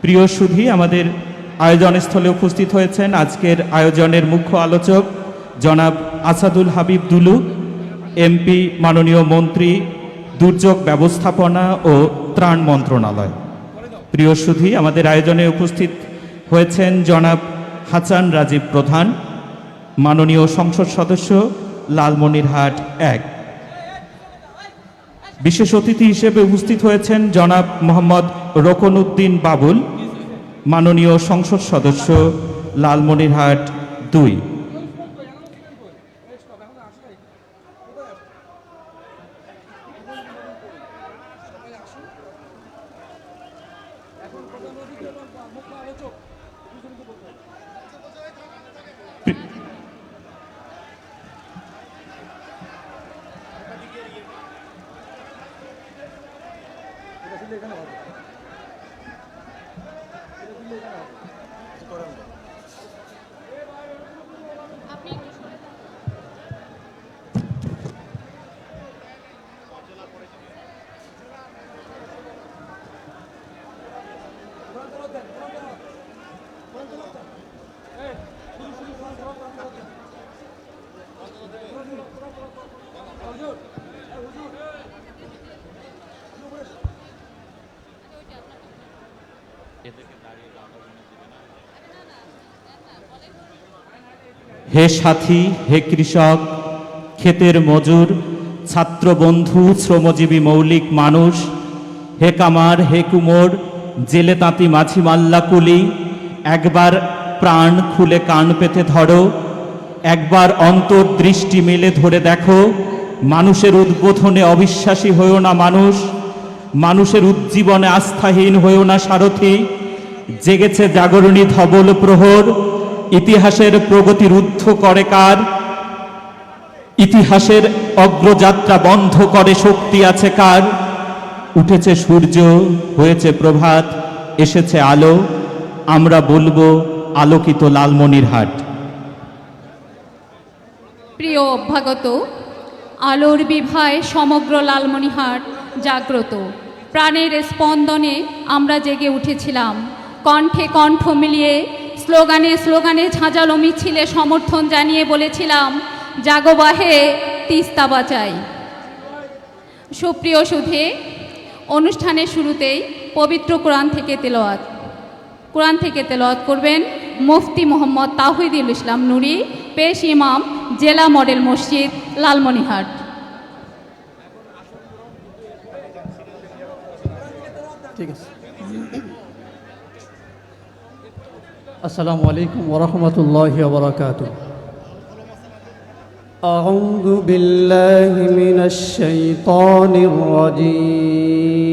প্রিয় সুধী, আমাদের আয়োজনস্থলে উপস্থিত হয়েছেন আজকের আয়োজনের মুখ্য আলোচক জনাব আসাদুল হাবিব দুলু, এমপি, মাননীয় মন্ত্রী, দুর্যোগ ব্যবস্থাপনা ও ত্রাণ মন্ত্রণালয়। প্রিয় সুধী, আমাদের আয়োজনে উপস্থিত হয়েছেন জনাব হাসান রাজীব প্রধান, মাননীয় সংসদ সদস্য, লালমনিরহাট ১। বিশেষ অতিথি হিসেবে উপস্থিত হয়েছেন জনাব মোহাম্মদ রোকনউদ্দিন বাবুল, মাননীয় সংসদ সদস্য, লালমনিরহাট ২। হে সাথী, হে কৃষক, ক্ষেতের মজুর, ছাত্রবন্ধু, শ্রমজীবী মৌলিক মানুষ, হে কামার, হে কুমোর, জেলে তাঁতি, মাঝি, মাল্লা, কুলি, একবার প্রাণ খুলে কান পেতে ধরো, একবার অন্তর্দৃষ্টি মেলে ধরে দেখো। মানুষের উদ্বোধনে অবিশ্বাসী হয়েও না মানুষ, মানুষের উজ্জীবনে আস্থাহীন হয়েও না সারথি। জেগেছে জাগরণী ধবল প্রহর, ইতিহাসের প্রগতি রুদ্ধ করে কার? ইতিহাসের অগ্রযাত্রা বন্ধ করে শক্তি আছে কার? উঠেছে সূর্য, হয়েছে প্রভাত, এসেছে আলো, আমরা বলবো আলোকিত লালমনিরহাট। প্রিয় অভ্যাগত, আলোর বিভায় সমগ্র লালমনিরহাট জাগ্রত। প্রাণের স্পন্দনে আমরা জেগে উঠেছিলাম, কণ্ঠে কণ্ঠ মিলিয়ে, স্লোগানে স্লোগানে ঝাঁঝালো মিছিলে সমর্থন জানিয়ে বলেছিলাম, জাগো বাহে, তিস্তা বাঁচাই। সুপ্রিয় সুধী, অনুষ্ঠানের শুরুতেই পবিত্র কোরআন থেকে তেলাওয়াত করবেন মুফতি মোহাম্মদ তাওহিদুল ইসলাম নুরি, পেশ ইমাম, জেলা মডেল মসজিদ, লালমনিরহাট। ঠিক আছে। আসসালামু আলাইকুম ওয়া রাহমাতুল্লাহি ওয়া বারাকাতুহু। আউযু বিল্লাহি মিনাশ শাইতানির রাজীম।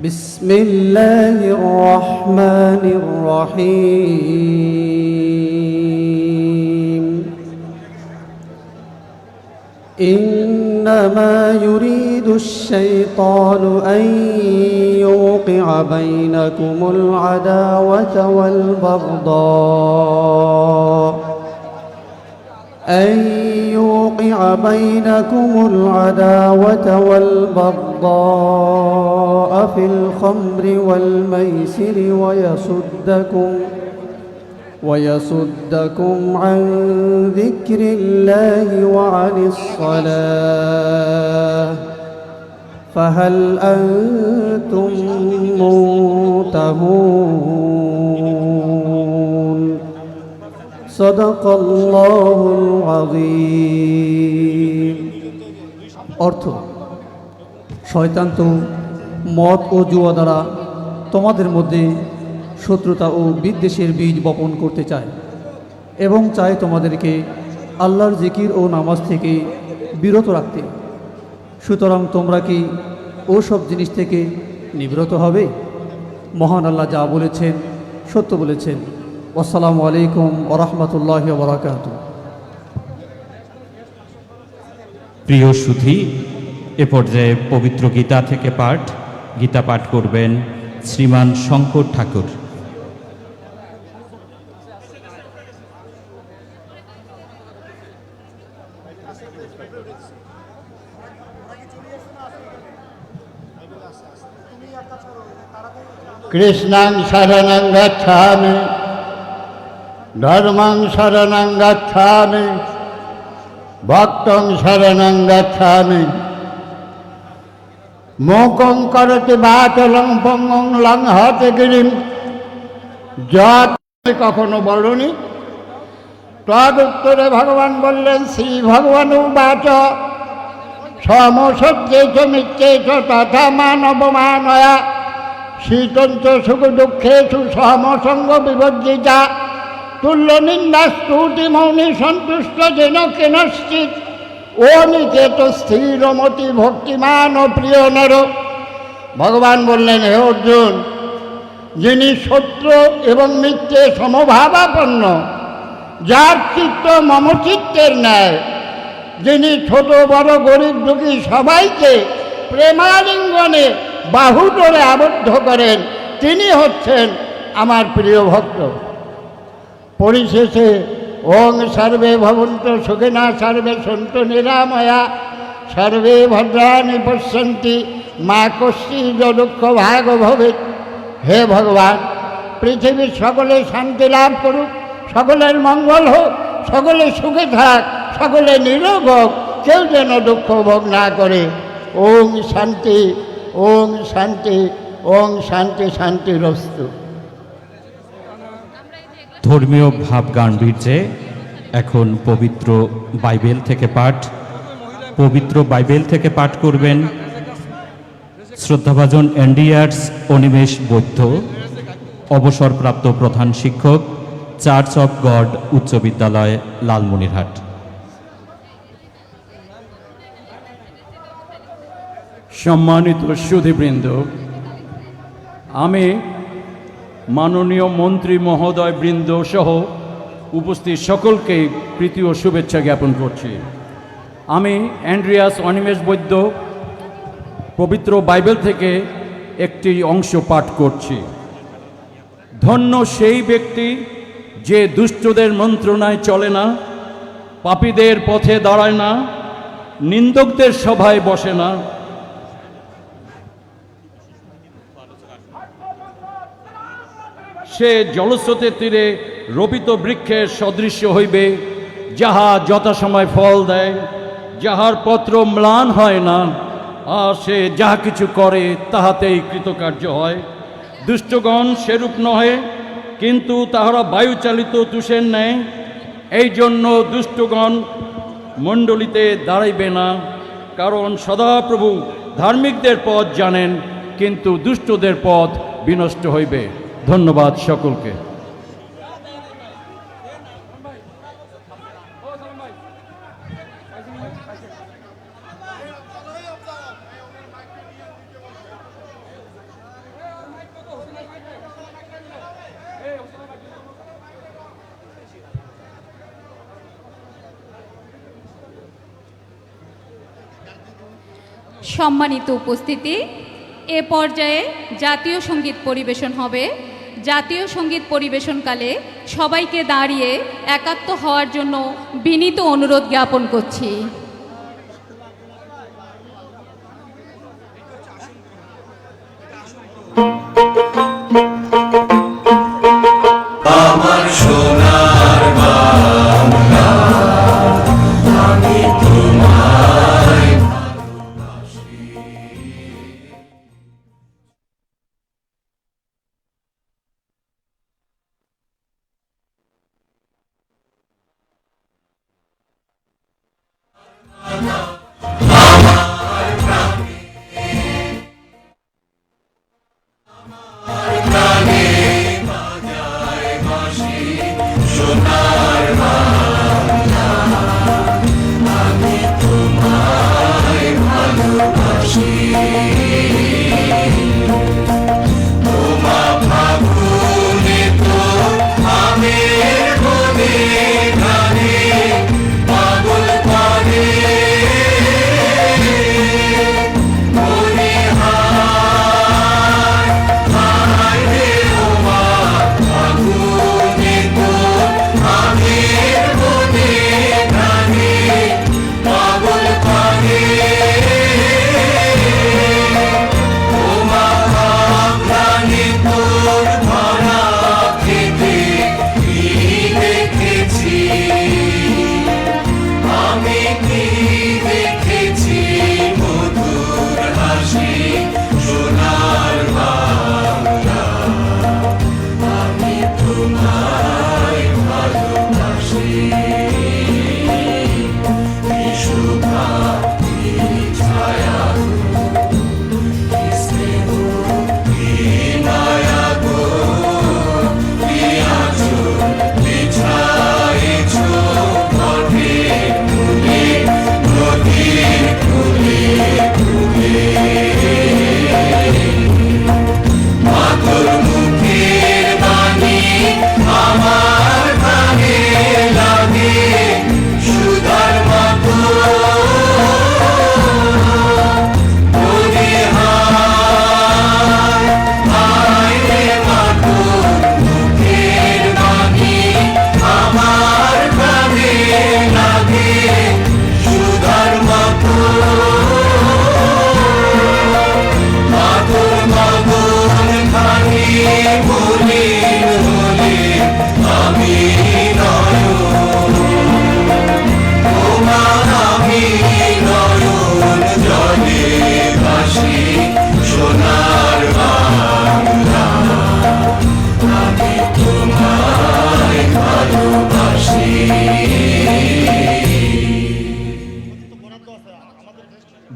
বিসমিল্লাহির রহমানির রহিম। إنما يريد الشيطان أن يوقع بينكم العداوة والبغضاء في الخمر والميسر ويصدكم عن ذكر الله وعن الصلاة فهل أنتم منتهون صدق الله العظيم। অর্থ: শয়তান তো মদ ও জুয়া দ্বারা তোমাদের মধ্যে শত্রুতা ও বিদ্বেষের বীজ বপন করতে চায় এবং চায় তোমাদেরকে আল্লাহর জিকির ও নামাজ থেকে বিরত রাখতে। সুতরাং তোমরা কি ওসব জিনিস থেকে নিবৃত হবে? মহান আল্লাহ যা বলেছেন সত্য বলেছেন। আসসালামু আলাইকুম ওয়া রাহমাতুল্লাহি ওয়া বারাকাতুহু। প্রিয় সুধী, এ পর্যায়ে পবিত্র গীতা থেকে গীতা পাঠ করবেন শ্রীমান শঙ্কর ঠাকুর। কৃষ্ণাং শরণং গচ্ছামি, ধর্মং শরণং গচ্ছামি, ভক্তং শরণং গচ্ছামি। মোকং করতি বাচলং পঙ্গং লঙ্ঘতে গিরিম। যত কখনো বলনি। তদ উত্তরে ভগবান বললেন, শ্রী ভগবান বাচ সমসত্যেচ মিথ্যেচ তথা মানবমানয়া শীতঞ্চ সুখ দুঃখেষু সমসঙ্গ বিবর্জিতা তুল্য নিন্দা স্তুতি মৌনি সন্তুষ্ট যেন কেনশ্চিত ও নিকেত স্থিরমতি ভক্তিমান ও প্রিয় নর। ভগবান বললেন, হে অর্জুন, যিনি সত্য এবং মিথ্যে সমভাবাপন্ন, যার চিত্ত মম চিত্তের ন্যায়, যিনি ছোট বড় গরিব দুঃখী সবাইকে প্রেমালিঙ্গনে বাহু ধরে আবদ্ধ করেন, তিনি হচ্ছেন আমার প্রিয় ভক্ত। পরিশেষে ওং সর্বে ভবন্তু সুখিনা সর্বে সন্তু নিরাময়া সর্বে ভদ্রাণি পশ্যন্তি মা কশ্চিৎ দুঃখ ভাগ ভবেৎ। হে ভগবান, পৃথিবীর সকলে শান্তি লাভ করুক, সকলের মঙ্গল হোক, সকলে সুখে থাক, সকলে নিরোগ হোক, কেউ যেন দুঃখ ভোগ না করে। ওং শান্তি, ওং শান্তি, ওং শান্তি শান্তিরস্তু। ধর্মীয় ভাব গাম্ভীর্যে এখন পবিত্র বাইবেল থেকে পাঠ। পবিত্র বাইবেল থেকে পাঠ করবেন শ্রদ্ধাভাজন এনডিআরস অনিমেষ বৈদ্য, অবসরপ্রাপ্ত প্রধান শিক্ষক, চার্চ অফ গড উচ্চ বিদ্যালয়, লালমনিরহাট। সম্মানিত সুধীবৃন্দ, আমি মাননীয় মন্ত্রী মহোদয় বৃন্দ সহ উপস্থিত সকলকে প্রীতি ও শুভেচ্ছা জ্ঞাপন করছি। আমি অ্যান্ড্রিয়াস অনিমেষ বৈদ্য পবিত্র বাইবেল থেকে একটি অংশ পাঠ করছি। ধন্য সেই ব্যক্তি যে দুষ্টদের মন্ত্রণায় চলে না, পাপীদের পথে দাঁড়ায় না, নিন্দকদের সভায় বসে না, সে জলস্রোতের তীরে রোপিত বৃক্ষের সদৃশ্য হইবে, যাহা যথাসময় ফল দেয়, যাহার পত্র ম্লান হয় না, আর সে যাহা কিছু করে তাহাতেই কৃতকার্য হয়। দুষ্টগণ সেরূপ নহে, কিন্তু তাহারা বায়ুচালিত তুষের ন্যায়। এই জন্য দুষ্টগণ মণ্ডলীতে দাঁড়াইবে না, কারণ সদাপ্রভু ধার্মিকদের পথ জানেন, কিন্তু দুষ্টদের পথ বিনষ্ট হইবে। ধন্যবাদ সকলকে। সম্মানিত উপস্থিতি, এ পর্যায়ে জাতীয় সঙ্গীত পরিবেশন হবে। জাতীয় সঙ্গীত পরিবেশনকালে সবাইকে দাঁড়িয়ে একাত্ম হওয়ার জন্য বিনীত অনুরোধ জ্ঞাপন করছি। আমার সোনার বাংলা, আমি তোমায় ভালোবাসি।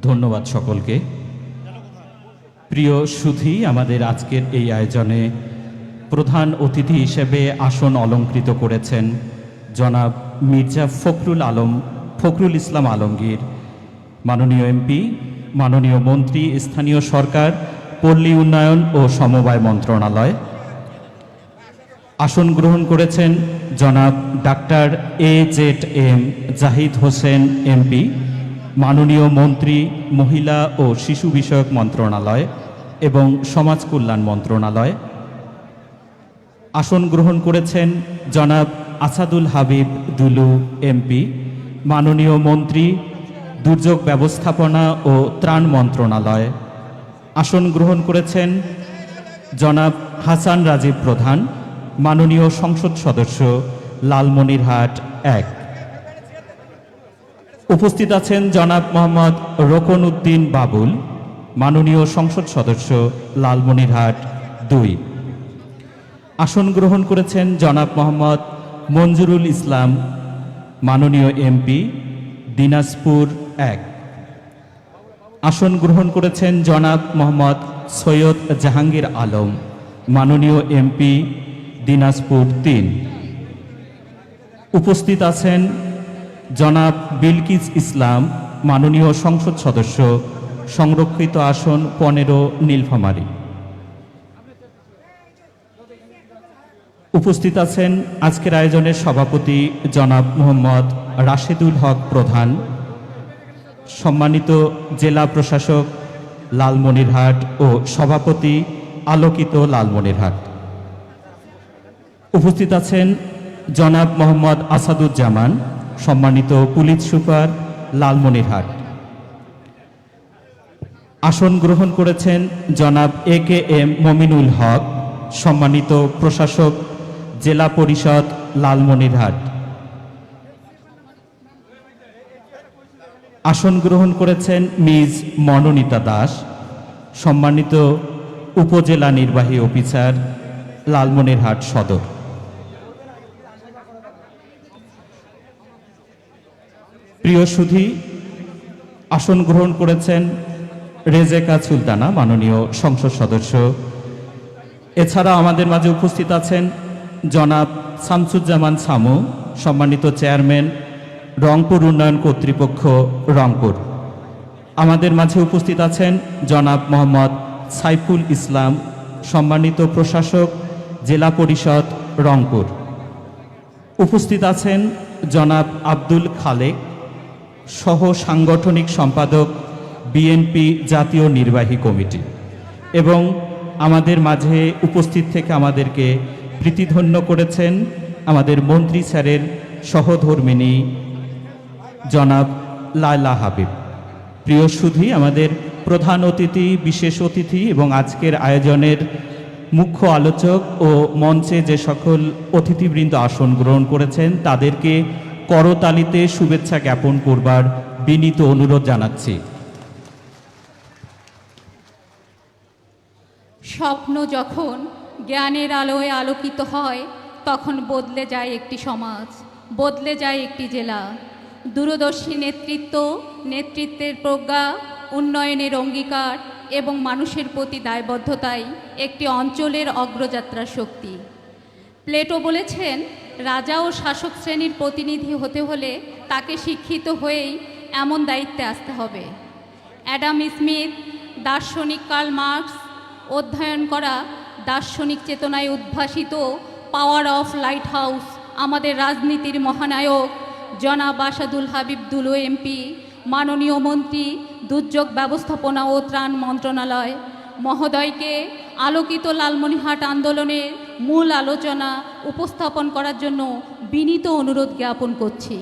ধন্যবাদ সকলকে। প্রিয় সুধী, আমাদের আজকের এই আয়োজনে প্রধান অতিথি হিসেবে আসন অলঙ্কৃত করেছেন জনাব মির্জা ফখরুল ইসলাম আলমগীর, মাননীয় এমপি, মাননীয় মন্ত্রী, স্থানীয় সরকার, পল্লী উন্নয়ন ও সমবায় মন্ত্রণালয়। আসন গ্রহণ করেছেন জনাব doctor AZM Zahid Hossain MP, মাননীয় মন্ত্রী, মহিলা ও শিশু বিষয়ক মন্ত্রণালয় এবং সমাজ কল্যাণ মন্ত্রণালয়। আসন গ্রহণ করেছেন জনাব আসাদুল হাবিব দুলু এমপি, মাননীয় মন্ত্রী, দুর্যোগ ব্যবস্থাপনা ও ত্রাণ মন্ত্রণালয়। আসন গ্রহণ করেছেন জনাব হাসান রাজীব প্রধান, মাননীয় সংসদ সদস্য, লালমনিরহাট 1। উপস্থিত আছেন জনাব মোহাম্মদ রোকন উদ্দিন বাবুল, মাননীয় সংসদ সদস্য, লালমনিরহাট 2। আসন গ্রহণ করেছেন জনাব মোহাম্মদ মঞ্জুরুল ইসলাম, মাননীয় এমপি, দিনাজপুর 1। আসন গ্রহণ করেছেন জনাব মোহাম্মদ সৈয়দ জাহাঙ্গীর আলম, মাননীয় এমপি, দিনাজপুর 3। উপস্থিত আছেন জনাব বিলকিস ইসলাম, মাননীয় সংসদ সদস্য, সংরক্ষিত আসন 15 নীলফামারী। উপস্থিত আছেন আজকের আয়োজনের সভাপতি জনাব মোহাম্মদ রাশেদুল হক প্রধান, সম্মানিত জেলা প্রশাসক লালমনিরহাট ও সভাপতি আলোকিত লালমনিরহাট। উপস্থিত আছেন জনাব মোহাম্মদ আসাদুজ্জামান, সম্মানিত পুলিশ সুপার লালমনিরহাট। আসন গ্রহণ করেছেন জনাব AKM মমিনুল হক, সম্মানিত প্রশাসক জেলা পরিষদ লালমনিরহাট। আসন গ্রহণ করেছেন মিস মনোনীতা দাস, সম্মানিত উপজেলা নির্বাহী অফিসার লালমনিরহাট সদর। প্রিয় সুধী, আসন গ্রহণ করেছেন রেজেকা সুলতানা, মাননীয় সংসদ সদস্য। এছাড়া আমাদের মাঝে উপস্থিত আছেন জনাব শামসুজ্জামান সামু, সম্মানিত চেয়ারম্যান, রংপুর উন্নয়ন কর্তৃপক্ষ, রংপুর। আমাদের মাঝে উপস্থিত আছেন জনাব মোহাম্মদ সাইফুল ইসলাম, সম্মানিত প্রশাসক, জেলা পরিষদ, রংপুর। উপস্থিত আছেন জনাব আব্দুল খালেক, সহ সাংগঠনিক সম্পাদক, বিএনপি জাতীয় নির্বাহী কমিটি। এবং আমাদের মাঝে উপস্থিত থেকে আমাদেরকে প্রীতিধন্য করেছেন আমাদের মন্ত্রী স্যারের সহধর্মিণী জনাব লায়লা হাবিব। প্রিয় সুধী, আমাদের প্রধান অতিথি, বিশেষ অতিথি এবং আজকের আয়োজনের মুখ্য আলোচক ও মঞ্চে যে সকল অতিথিবৃন্দ আসন গ্রহণ করেছেন তাদেরকে করতালিতে শুভেচ্ছা জ্ঞাপন করবার বিনীত অনুরোধ জানাচ্ছি। স্বপ্ন যখন জ্ঞানের আলোয় আলোকিত হয়, তখন বদলে যায় একটি সমাজ, বদলে যায় একটি জেলা। দূরদর্শী নেতৃত্বের প্রজ্ঞা, উন্নয়নের অঙ্গীকার এবং মানুষের প্রতি দায়বদ্ধতাই একটি অঞ্চলের অগ্রযাত্রার শক্তি। প্লেটো বলেছেন, রাজা ও শাসক শ্রেণীর প্রতিনিধি হতে হলে তাকে শিক্ষিত হয়েই এমন দায়িত্বে আসতে হবে। অ্যাডাম স্মিথ, দার্শনিক কার্ল মার্কস অধ্যয়ন করা দার্শনিক চেতনায় উদ্ভাসিত পাওয়ার অফ লাইট হাউস আমাদের রাজনীতির মহানায়ক জনাব আসাদুল হাবিব দুলু এমপি, মাননীয় মন্ত্রী, দুর্যোগ ব্যবস্থাপনা ও ত্রাণ মন্ত্রণালয় মহোদয়কে আলোকিত লালমনিরহাট আন্দোলনের মূল আলোচনা উপস্থাপন করার জন্য বিনীত অনুরোধ জ্ঞাপন করছি।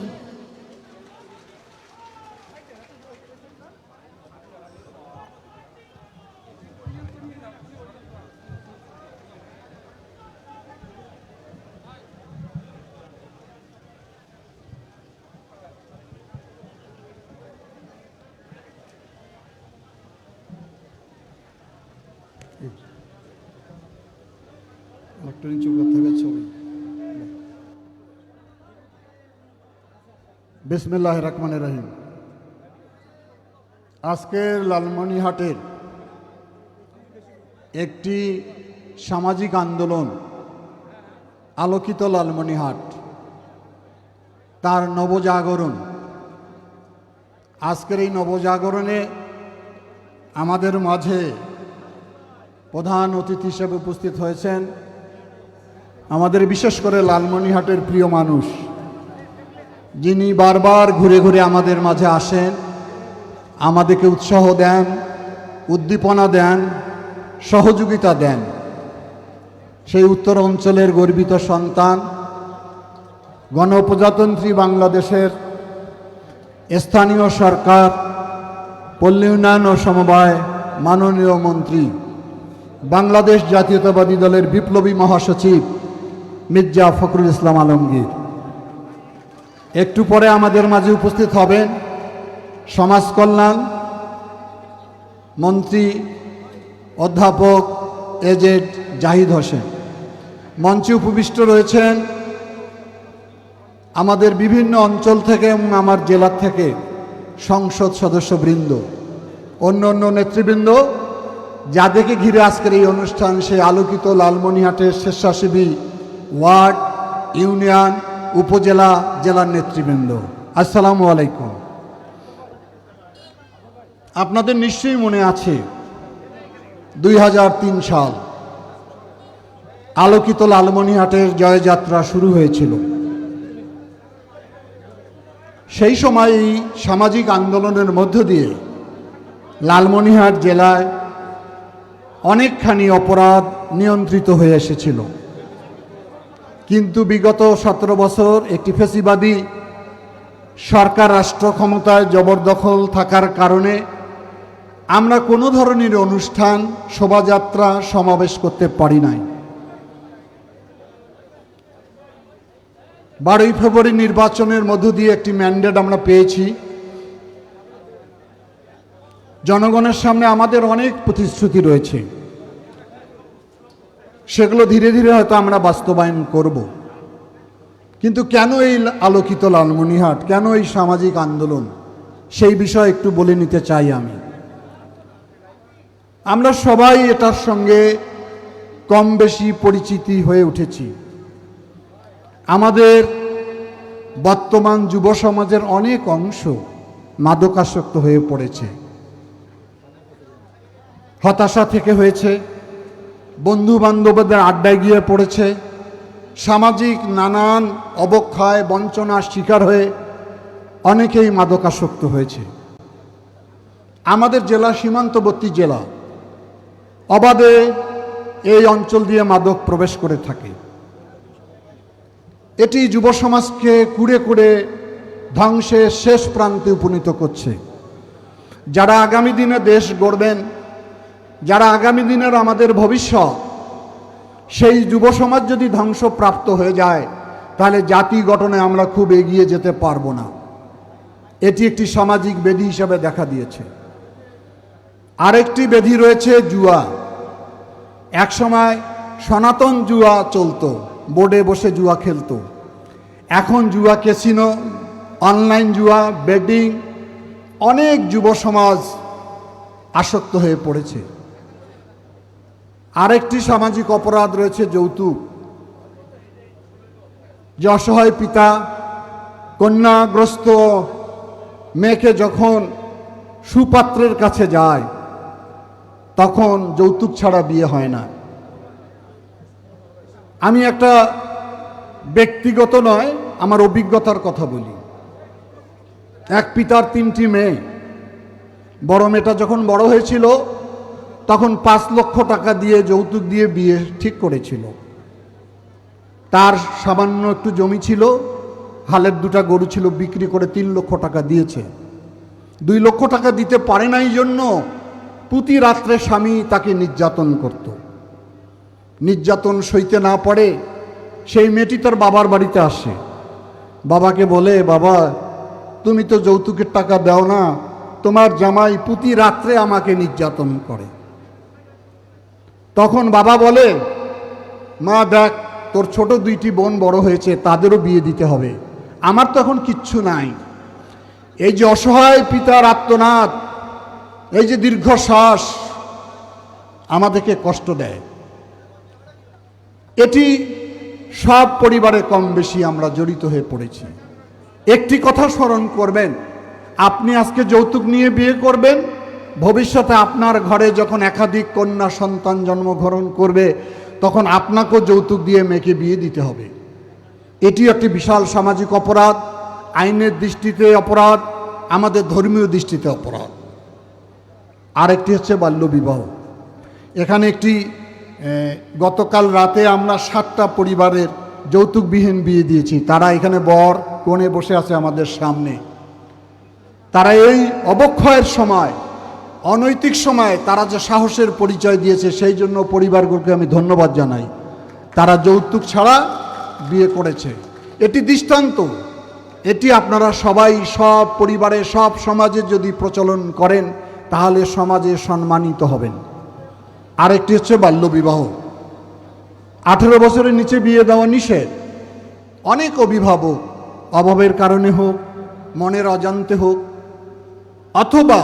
ইলেকট্রনিক চৌকাঠ থেকে ছবি। বিসমিল্লাহির রহমানির রহিম। আজকের লালমনিরহাটের একটি সামাজিক আন্দোলন আলোকিত লালমনিরহাট, তার নবজাগরণ। আজকের এই নবজাগরণে আমাদের মাঝে প্রধান অতিথি হিসেবে উপস্থিত হয়েছেন আমাদের বিশেষ করে লালমনিরহাটের প্রিয় মানুষ, যিনি বারবার ঘুরে ঘুরে আমাদের মাঝে আসেন, আমাদেরকে উৎসাহ দেন, উদ্দীপনা দেন, সহযোগিতা দেন। সেই উত্তর অঞ্চলের গর্বিত সন্তান, গণপ্রজাতন্ত্রী বাংলাদেশের স্থানীয় সরকার, পল্লী উন্নয়ন ও সমবায় মাননীয় মন্ত্রী, বাংলাদেশ জাতীয়তাবাদী দলের বিপ্লবী মহাসচিব মির্জা ফখরুল ইসলাম আলমগীর। একটু পরে আমাদের মাঝে উপস্থিত হবেন সমাজ কল্যাণ মন্ত্রী অধ্যাপক এজেড জাহিদ হোসেন। মঞ্চে উপবিষ্ট রয়েছেন আমাদের বিভিন্ন অঞ্চল থেকে এবং আমার জেলা থেকে সংসদ সদস্যবৃন্দ, অন্য অন্য নেতৃবৃন্দ, যাদেরকে ঘিরে আজকের এই অনুষ্ঠান সেই আলোকিত লালমনিরহাটের স্বেচ্ছাসেবী ওয়ার্ড, ইউনিয়ন, উপজেলা, জেলার নেতৃবৃন্দ, আসসালামু আলাইকুম। আপনাদের নিশ্চয়ই মনে আছে 2003 সাল আলোকিত লালমনিরহাটের জয়যাত্রা শুরু হয়েছিল। সেই সময় এই সামাজিক আন্দোলনের মধ্য দিয়ে লালমনিরহাট জেলায় অনেকখানি অপরাধ নিয়ন্ত্রিত হয়ে এসেছিল, কিন্তু বিগত 17 বছর একটি ফ্যাসিবাদী সরকার রাষ্ট্র ক্ষমতায় জবরদখল থাকার কারণে আমরা কোনো ধরনের অনুষ্ঠান, শোভাযাত্রা, সমাবেশ করতে পারি নাই। 12ই ফেব্রুয়ারি নির্বাচনের মধ্য দিয়ে একটি ম্যান্ডেট আমরা পেয়েছি। জনগণের সামনে আমাদের অনেক প্রতিশ্রুতি রয়েছে, সেগুলো ধীরে ধীরে হয়তো আমরা বাস্তবায়ন করব। কিন্তু কেন এই আলোকিত লালমনিরহাট, কেন এই সামাজিক আন্দোলন, সেই বিষয়ে একটু বলে নিতে চাই আমি। আমরা সবাই এটার সঙ্গে কম বেশি পরিচিতি হয়ে উঠেছি। আমাদের বর্তমান যুব সমাজের অনেক অংশ মাদকাসক্ত হয়ে পড়েছে, হতাশা থেকে হয়েছে, বন্ধু বান্ধবদের আড্ডায় গিয়ে পড়েছে, সামাজিক নানান অবক্ষয় বঞ্চনার শিকার হয়ে অনেকেই মাদকাসক্ত হয়েছে। আমাদের জেলা সীমান্তবর্তী জেলা, অবাধে এই অঞ্চল দিয়ে মাদক প্রবেশ করে থাকে। এটি যুব সমাজকে কুড়ে কুড়ে ধ্বংসের শেষ প্রান্তে উপনীত করছে। যারা আগামী দিনে দেশ গড়বেন, যারা আগামী দিনের আমাদের ভবিষ্যৎ, সেই যুব সমাজ যদি ধ্বংসপ্রাপ্ত হয়ে যায়, তাহলে জাতি গঠনে আমরা খুব এগিয়ে যেতে পারবো না। এটি একটি সামাজিক ব্যাধি হিসেবে দেখা দিয়েছে। আরেকটি ব্যাধি রয়েছে জুয়া। একসময় সনাতন জুয়া চলতো, বোর্ডে বসে জুয়া খেলতো। এখন জুয়া, ক্যাসিনো, অনলাইন জুয়া, বেটিং, অনেক যুব সমাজ আসক্ত হয়ে পড়েছে। আরেকটি সামাজিক অপরাধ রয়েছে যৌতুক। যে অসহায় পিতা কন্যাগ্রস্ত মেয়েকে যখন সুপাত্রের কাছে যায়, তখন যৌতুক ছাড়া বিয়ে হয় না। আমি একটা ব্যক্তিগত নয়, আমার অভিজ্ঞতার কথা বলি। এক পিতার 3টি মেয়ে। বড় মেয়েটা যখন বড় হয়েছিল, তখন 5 লক্ষ টাকা দিয়ে যৌতুক দিয়ে বিয়ে ঠিক করেছিল। তার সামান্য একটু জমি ছিল, হালের 2টা গরু ছিল, বিক্রি করে 3 লক্ষ টাকা দিয়েছে। 2 লক্ষ টাকা দিতে পারে নাই জন্য প্রতি রাত্রে স্বামী তাকে নির্যাতন করত। নির্যাতন সইতে না পারে সেই মেয়েটি তার বাবার বাড়িতে আসে। বাবাকে বলে, বাবা তুমি তো যৌতুকের টাকা দাও না, তোমার জামাই প্রতি রাত্রে আমাকে নির্যাতন করে। তখন বাবা বলে, মা দেখ, তোর ছোট 2টি বোন বড় হয়েছে, তাদেরও বিয়ে দিতে হবে, আমার তো এখন কিচ্ছু নাই। এই যে অসহায় পিতার আর্তনাদ, এই যে দীর্ঘশ্বাস আমাদেরকে কষ্ট দেয়, এটি সব পরিবারে কম বেশি আমরা জড়িত হয়ে পড়েছি। একটি কথা স্মরণ করবেন, আপনি আজকে যৌতুক নিয়ে বিয়ে করবেন, ভবিষ্যতে আপনার ঘরে যখন একাধিক কন্যা সন্তান জন্মগ্রহণ করবে তখন আপনাকেও যৌতুক দিয়ে মেয়েকে বিয়ে দিতে হবে। এটি একটি বিশাল সামাজিক অপরাধ, আইনের দৃষ্টিতে অপরাধ, আমাদের ধর্মীয় দৃষ্টিতে অপরাধ। আরেকটি হচ্ছে বাল্যবিবাহ। এখানে একটি গতকাল রাতে আমরা 7টা পরিবারের যৌতুকবিহীন বিয়ে দিয়েছি। তারা এখানে বর কোণে বসে আছে আমাদের সামনে। তারা এই অবক্ষয়ের সময়, অনৈতিক সময় তারা যে সাহসের পরিচয় দিয়েছে সেই জন্য পরিবারগুলোকে আমি ধন্যবাদ জানাই। তারা যৌতুক ছাড়া বিয়ে করেছে। এটি দৃষ্টান্ত, এটি আপনারা সবাই সব পরিবারে সব সমাজে যদি প্রচলন করেন তাহলে সমাজে সম্মানিত হবেন। আরেকটি হচ্ছে বাল্যবিবাহ। 18 বছরের নিচে বিয়ে দেওয়া নিষেধ। অনেক অভিভাবক অভাবের কারণে হোক, মনের অজান্তে হোক, অথবা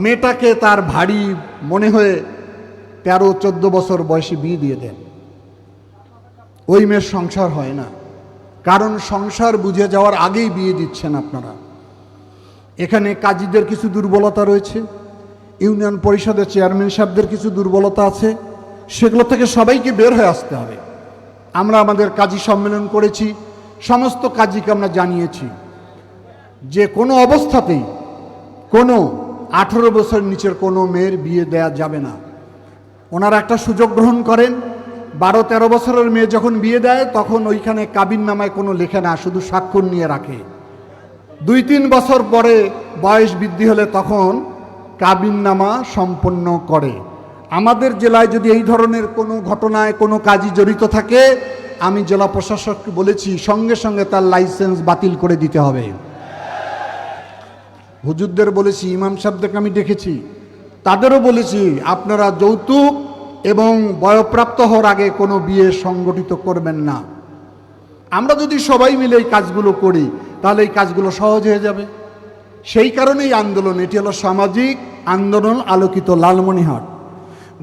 মেয়েটাকে তার ভারী মনে হয়ে 13-14 বছর বয়সে বিয়ে দিয়ে দেন। ওই মেয়ের সংসার হয় না, কারণ সংসার বুঝে যাওয়ার আগেই বিয়ে দিচ্ছেন আপনারা। এখানে কাজীদের কিছু দুর্বলতা রয়েছে, ইউনিয়ন পরিষদের চেয়ারম্যান সাহেবদের কিছু দুর্বলতা আছে, সেগুলো থেকে সবাইকে বের হয়ে আসতে হবে। আমরা আমাদের কাজী সম্মেলন করেছি, সমস্ত কাজীকে আমরা জানিয়েছি যে কোনো অবস্থাতেই কোনো 18 বছর নিচের কোনো মেয়ের বিয়ে দেয়া যাবে না। ওনারা একটা সুযোগ গ্রহণ করেন, 12-13 বছরের মেয়ে যখন বিয়ে দেয় তখন ওইখানে কাবিননামায় কোনো লেখে না, শুধু স্বাক্ষর নিয়ে রাখে। 2-3 বছর পরে বয়স বৃদ্ধি হলে তখন কাবিননামা সম্পন্ন করে। আমাদের জেলায় যদি এই ধরনের কোনো ঘটনায় কোনো কাজী জড়িত থাকে, আমি জেলা প্রশাসককে বলেছি সঙ্গে সঙ্গে তার লাইসেন্স বাতিল করে দিতে হবে। হুজুরদের বলেছি, ইমাম সাহেবদেরকে আমি দেখেছি, তাদেরও বলেছি আপনারা যৌতুক এবং বয়প্রাপ্ত হওয়ার আগে কোনো বিয়ে সংগঠিত করবেন না। আমরা যদি সবাই মিলে এই কাজগুলো করি তাহলে এই কাজগুলো সহজ হয়ে যাবে। সেই কারণেই আন্দোলন, এটি হলো সামাজিক আন্দোলন আলোকিত লালমনিরহাট।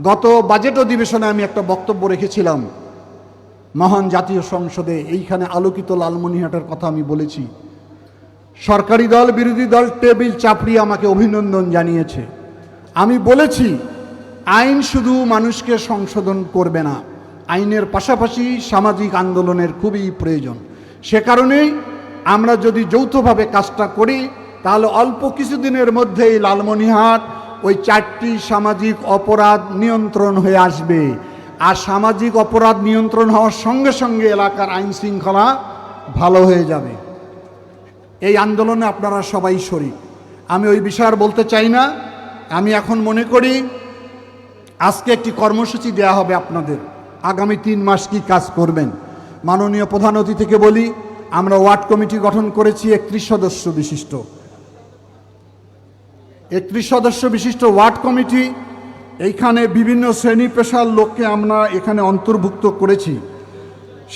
গত বাজেট অধিবেশনে আমি একটা বক্তব্য রেখেছিলাম মহান জাতীয় সংসদে, এইখানে আলোকিত লালমনিরহাটের কথা আমি বলেছি। সরকারি দল বিরোধী দল টেবিল চাপড়িয়ে আমাকে অভিনন্দন জানিয়েছে। আমি বলেছি আইন শুধু মানুষকে সংশোধন করবে না, আইনের পাশাপাশি সামাজিক আন্দোলনের খুবই প্রয়োজন। সে কারণেই আমরা যদি যৌথভাবে কাজটা করি তাহলে অল্প কিছুদিনের মধ্যেই লালমনিরহাট ওই 4টি সামাজিক অপরাধ নিয়ন্ত্রণ হয়ে আসবে। আর সামাজিক অপরাধ নিয়ন্ত্রণ হওয়ার সঙ্গে সঙ্গে এলাকার আইন শৃঙ্খলা ভালো হয়ে যাবে। এই আন্দোলনে আপনারা সবাই শরীক। আমি ওই বিষয় আর বলতে চাই না। আমি এখন মনে করি আজকে একটি কর্মসূচি দেয়া হবে আপনাদের, আগামী 3 মাস কি কাজ করবেন। মাননীয় প্রধান অতিথিকে বলি, আমরা ওয়ার্ড কমিটি গঠন করেছি 31 সদস্য বিশিষ্ট। 31 সদস্য বিশিষ্ট ওয়ার্ড কমিটি, এইখানে বিভিন্ন শ্রেণী পেশার লোককে আমরা এখানে অন্তর্ভুক্ত করেছি।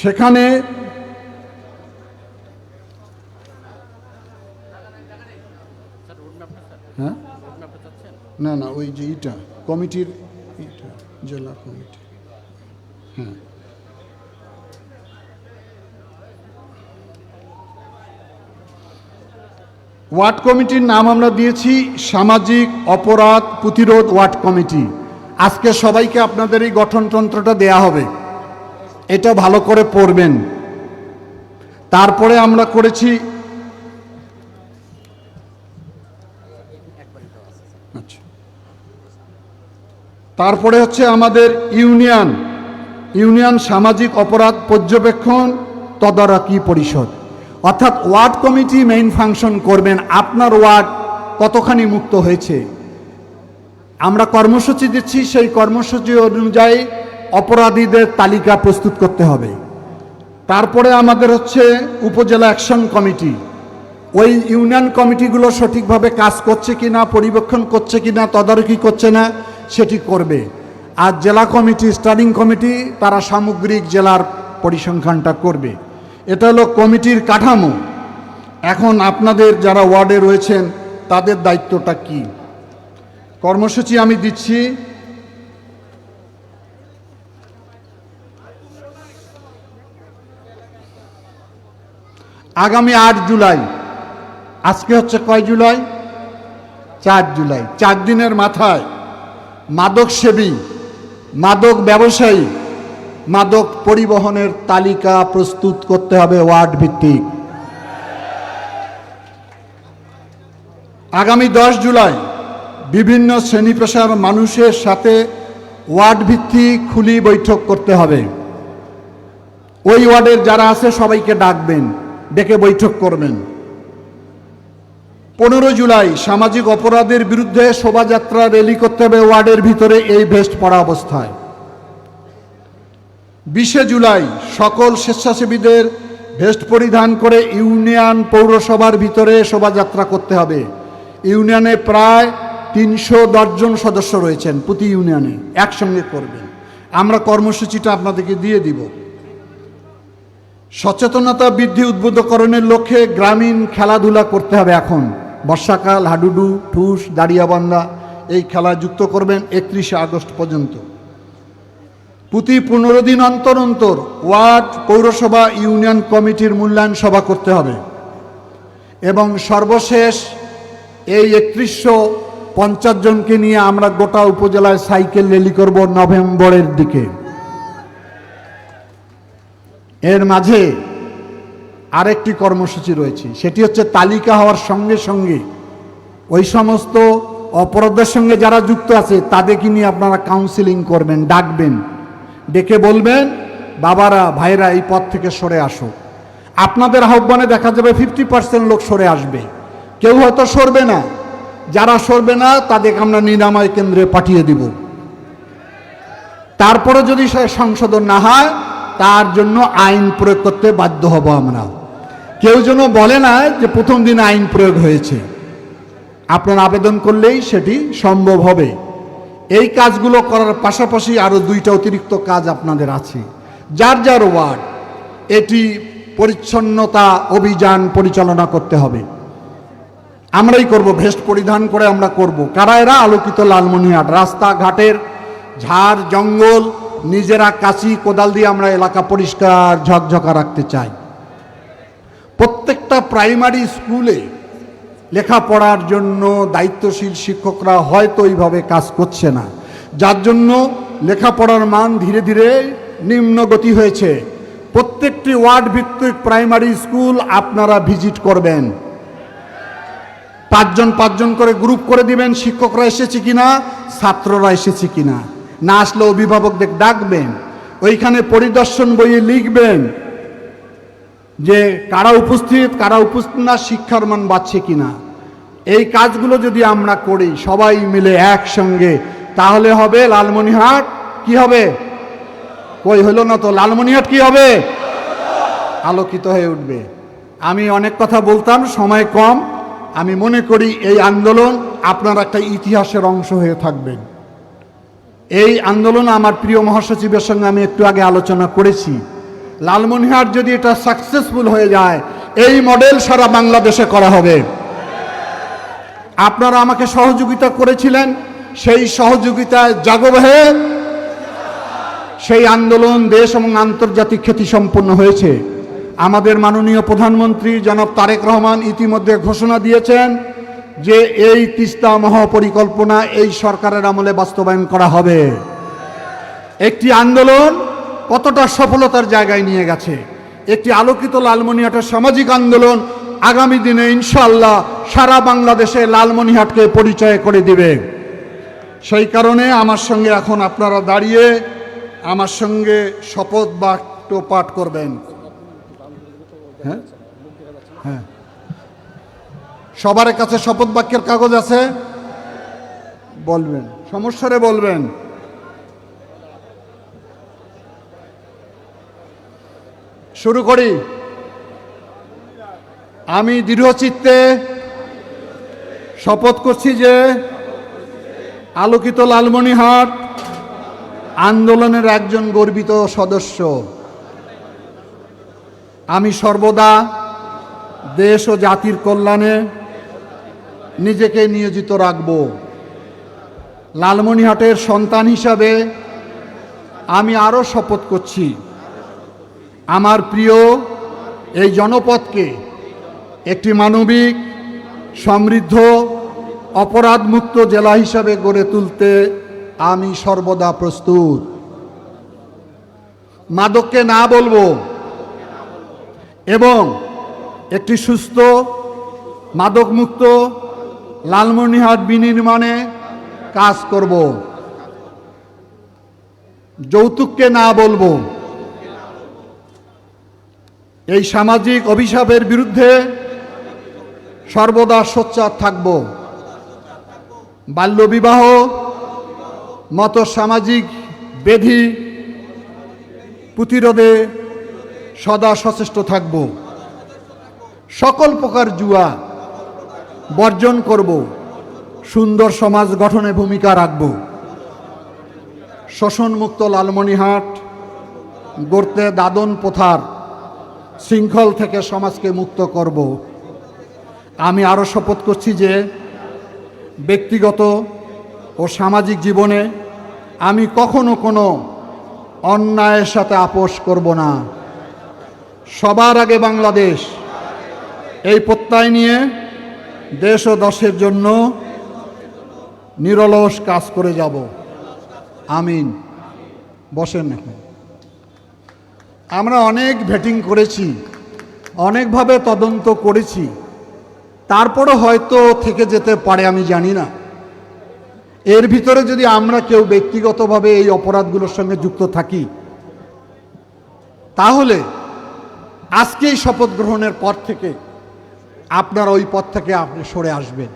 সেখানে হ্যাঁ না না ওই যে এইটা কমিটির, এইটা জেলা কমিটি, হ্যাঁ ওয়ার্ড কমিটির নাম আমরা দিয়েছি সামাজিক অপরাধ প্রতিরোধ ওয়ার্ড কমিটি। আজকে সবাইকে আপনাদের এই গঠনতন্ত্রটা দেয়া হবে, এটা ভালো করে পড়বেন। তারপরে আমরা করেছি তারপরে হচ্ছে আমাদের ইউনিয়ন সামাজিক অপরাধ পর্যবেক্ষণ তদারকি পরিষদ, অর্থাৎ ওয়ার্ড কমিটি মেইন ফাংশন করবেন। আপনার ওয়ার্ড কতখানি মুক্ত হয়েছে, আমরা কর্মসূচি দিচ্ছি, সেই কর্মসূচি অনুযায়ী অপরাধীদের তালিকা প্রস্তুত করতে হবে। তারপরে আমাদের হচ্ছে উপজেলা অ্যাকশন কমিটি, ওই ইউনিয়ন কমিটিগুলো সঠিকভাবে কাজ করছে কিনা, পরিবেক্ষণ করছে কিনা, তদারকি করছে না সেটি করবে। আর জেলা কমিটি, স্ট্যান্ডিং কমিটি, তারা সামগ্রিক জেলার পরিসংখ্যানটা করবে। এটা হলো কমিটির কাঠামো। এখন আপনাদের যারা ওয়ার্ডে রয়েছেন তাদের দায়িত্বটা কি? কর্মসূচি আমি দিচ্ছি। আগামী 8 জুলাই, আজকে হচ্ছে কয় জুলাই? 4 জুলাই। 4 দিনের মাথায় মাদক সেবী, মাদক ব্যবসায়ী, মাদক পরিবহনের তালিকা প্রস্তুত করতে হবে ওয়ার্ড ভিত্তিক। আগামী 10 জুলাই বিভিন্ন শ্রেণী পেশার মানুষের সাথে ওয়ার্ড ভিত্তিক খুলি বৈঠক করতে হবে। ওই ওয়ার্ডের যারা আছে সবাইকে ডাকবেন, ডেকে বৈঠক করবেন। 15 জুলাই সামাজিক অপরাধের বিরুদ্ধে শোভাযাত্রা র্যালি করতে হবে ওয়ার্ডের ভিতরে এই ভেস্ট পরা অবস্থায়। 20 জুলাই সকল স্বেচ্ছাসেবীদের ভেস্ট পরিধান করে ইউনিয়ন পৌরসভার ভিতরে শোভাযাত্রা করতে হবে। ইউনিয়নে প্রায় 310 জন সদস্য রয়েছেন, প্রতি ইউনিয়নে একসঙ্গে করবেন। আমরা কর্মসূচিটা আপনাদেরকে দিয়ে দিব। সচেতনতা বৃদ্ধি উদ্বুদ্ধকরণের লক্ষ্যে গ্রামীণ খেলাধুলা করতে হবে। এখন বর্ষাকাল, হাডুডু, ঠুস, দাঁড়িয়াবান্ধা এই খেলা যুক্ত করবেন 31 আগস্ট পর্যন্ত। প্রতি 15 দিন অন্তর অন্তর ওয়ার্ড, পৌরসভা, ইউনিয়ন কমিটির মূল্যায়ন সভা করতে হবে। এবং সর্বশেষ এই 3150 জনকে নিয়ে আমরা গোটা উপজেলায় সাইকেল র্যালি করব নভেম্বরের দিকে। এর মাঝে আরেকটি কর্মসূচি রয়েছে, সেটি হচ্ছে তালিকা হওয়ার সঙ্গে সঙ্গে ওই সমস্ত অপরাধের সঙ্গে যারা যুক্ত আছে তাদেরকে নিয়ে আপনারা কাউন্সিলিং করবেন, ডাকবেন, ডেকে বলবেন বাবারা, ভাইরা এই পথ থেকে সরে আসো। আপনাদের আহ্বানে দেখা যাবে 50% লোক সরে আসবে, কেউ হয়তো সরবে না। যারা সরবে না তাদেরকে আমরা নিরাময় কেন্দ্রে পাঠিয়ে দিব। তারপরে যদি সংশোধন না হয় তার জন্য আইন প্রয়োগ করতে বাধ্য হব আমরা। কেউ যেন বলে না যে প্রথম দিন আইন প্রয়োগ হয়েছে। আপনারা আবেদন করলেই সেটি সম্ভব হবে। এই কাজগুলো করার পাশাপাশি আরও 2টা অতিরিক্ত কাজ আপনাদের আছে। যার যার ওয়ার্ড এটি পরিচ্ছন্নতা অভিযান পরিচালনা করতে হবে। আমরাই করব, ভেস্ট পরিধান করে আমরা করব। কারা এরা? আলোকিত লালমনিরহাট। রাস্তাঘাটের ঝাড় জঙ্গল নিজেরা কাঁচি কোদাল দিয়ে আমরা এলাকা পরিষ্কার ঝকঝকা রাখতে চাই। প্রত্যেকটা প্রাইমারি স্কুলে লেখাপড়ার জন্য দায়িত্বশীল শিক্ষকরা হয়তো ওইভাবে কাজ করছে না, যার জন্য লেখাপড়ার মান ধীরে ধীরে নিম্নগতি হয়েছে। প্রত্যেকটি ওয়ার্ড ভিত্তিক প্রাইমারি স্কুল আপনারা ভিজিট করবেন। 5 জন 5 জন করে গ্রুপ করে দিবেন, শিক্ষকরা এসেছে কিনা, ছাত্ররা এসেছে কিনা। না আসলে অভিভাবকদের ডাকবেন, ওইখানে পরিদর্শন বইয়ে লিখবেন যে কারা উপস্থিত কারা উপস্থিত না, শিক্ষার মান বাড়ছে কিনা। এই কাজগুলো যদি আমরা করি সবাই মিলে একসঙ্গে, তাহলে হবে লালমনিরহাট কি হবে? কই হলো না তো, লালমনিরহাট কি হবে? আলোকিত হয়ে উঠবে। আমি অনেক কথা বলতাম, সময় কম। আমি মনে করি এই আন্দোলন আপনার একটা ইতিহাসের অংশ হয়ে থাকবেন। এই আন্দোলন আমার প্রিয় মহাসচিবের সঙ্গে আমি একটু আগে আলোচনা করেছি। লালমনিরহাট যদি এটা সাকসেসফুল হয়ে যায়, এই মডেল সারা বাংলাদেশে করা হবে। আপনারা আমাকে সহযোগিতা করেছিলেন, সেই সহযোগিতায় জাগবে সেই আন্দোলন দেশ এবং আন্তর্জাতিক খ্যাতি সম্পন্ন হয়েছে। আমাদের মাননীয় প্রধানমন্ত্রী জনাব তারেক রহমান ইতিমধ্যে ঘোষণা দিয়েছেন যে এই তিস্তা মহাপরিকল্পনা এই সরকারের আমলে বাস্তবায়ন করা হবে। একটি আন্দোলন কতটা সফলতার জায়গায় নিয়ে গেছে। একটি আলোকিত লালমনিরহাটের সামাজিক আন্দোলন আগামী দিনে ইনশাআল্লাহ সারা বাংলাদেশে লালমনিরহাটকে পরিচয় করে দিবে। সেই কারণে আমার সঙ্গে এখন আপনারা দাঁড়িয়ে আমার সঙ্গে শপথ বাক্য পাঠ করবেন। হ্যাঁ হ্যাঁ, সবার কাছে শপথ বাক্যের কাগজ আছে? বলবেন, সমস্যারে বলবেন। শুরু করি। আমি দৃঢ়চিত্তে শপথ করছি যে আলোকিত লালমনিরহাট আন্দোলনের একজন গর্বিত সদস্য। আমি সর্বদা দেশ ও জাতির কল্যাণে নিজেকে নিয়োজিত রাখব। লালমনিরহাটের সন্তান হিসাবে আমি আরও শপথ করছি আমার প্রিয় এই জনপদকে একটি মানবিক, সমৃদ্ধ, অপরাধমুক্ত জেলা হিসাবে গড়ে তুলতে আমি সর্বদা প্রস্তুত। মাদককে না বলবো এবং একটি সুস্থ, মাদকমুক্ত লালমনিরহাট বিনির্মাণে কাজ করব। যৌতুককে না বলবো। এই সামাজিক অভিশাপের বিরুদ্ধে সর্বদা সোচ্চার থাকব। বাল্যবিবাহ মতো সামাজিক ব্যাধি প্রতিরোধে সদা সচেষ্ট থাকব। সকল প্রকার জুয়া বর্জন করব। সুন্দর সমাজ গঠনে ভূমিকা রাখব। শোষণমুক্ত লালমনিরহাট গড়তে দাদন প্রথার শৃঙ্খল থেকে সমাজকে মুক্ত করব। আমি আরও শপথ করছি যে ব্যক্তিগত ও সামাজিক জীবনে আমি কখনো কোনো অন্যায়ের সাথে আপোষ করব না। সবার আগে বাংলাদেশ, এই প্রত্যয় নিয়ে দেশ ও দশের জন্য নিরলস কাজ করে যাব। আমিন। বসেন এখন। আমরা অনেক ভেটিং করেছি, অনেকভাবে তদন্ত করেছি, তারপরও হয়তো থেকে যেতে পারে, আমি জানি না। এর ভিতরে যদি আমরা কেউ ব্যক্তিগতভাবে এই অপরাধগুলোর সঙ্গে যুক্ত থাকি, তাহলে আজকেই শপথ গ্রহণের পর থেকে আপনার ওই পথ থেকে আপনি সরে আসবেন।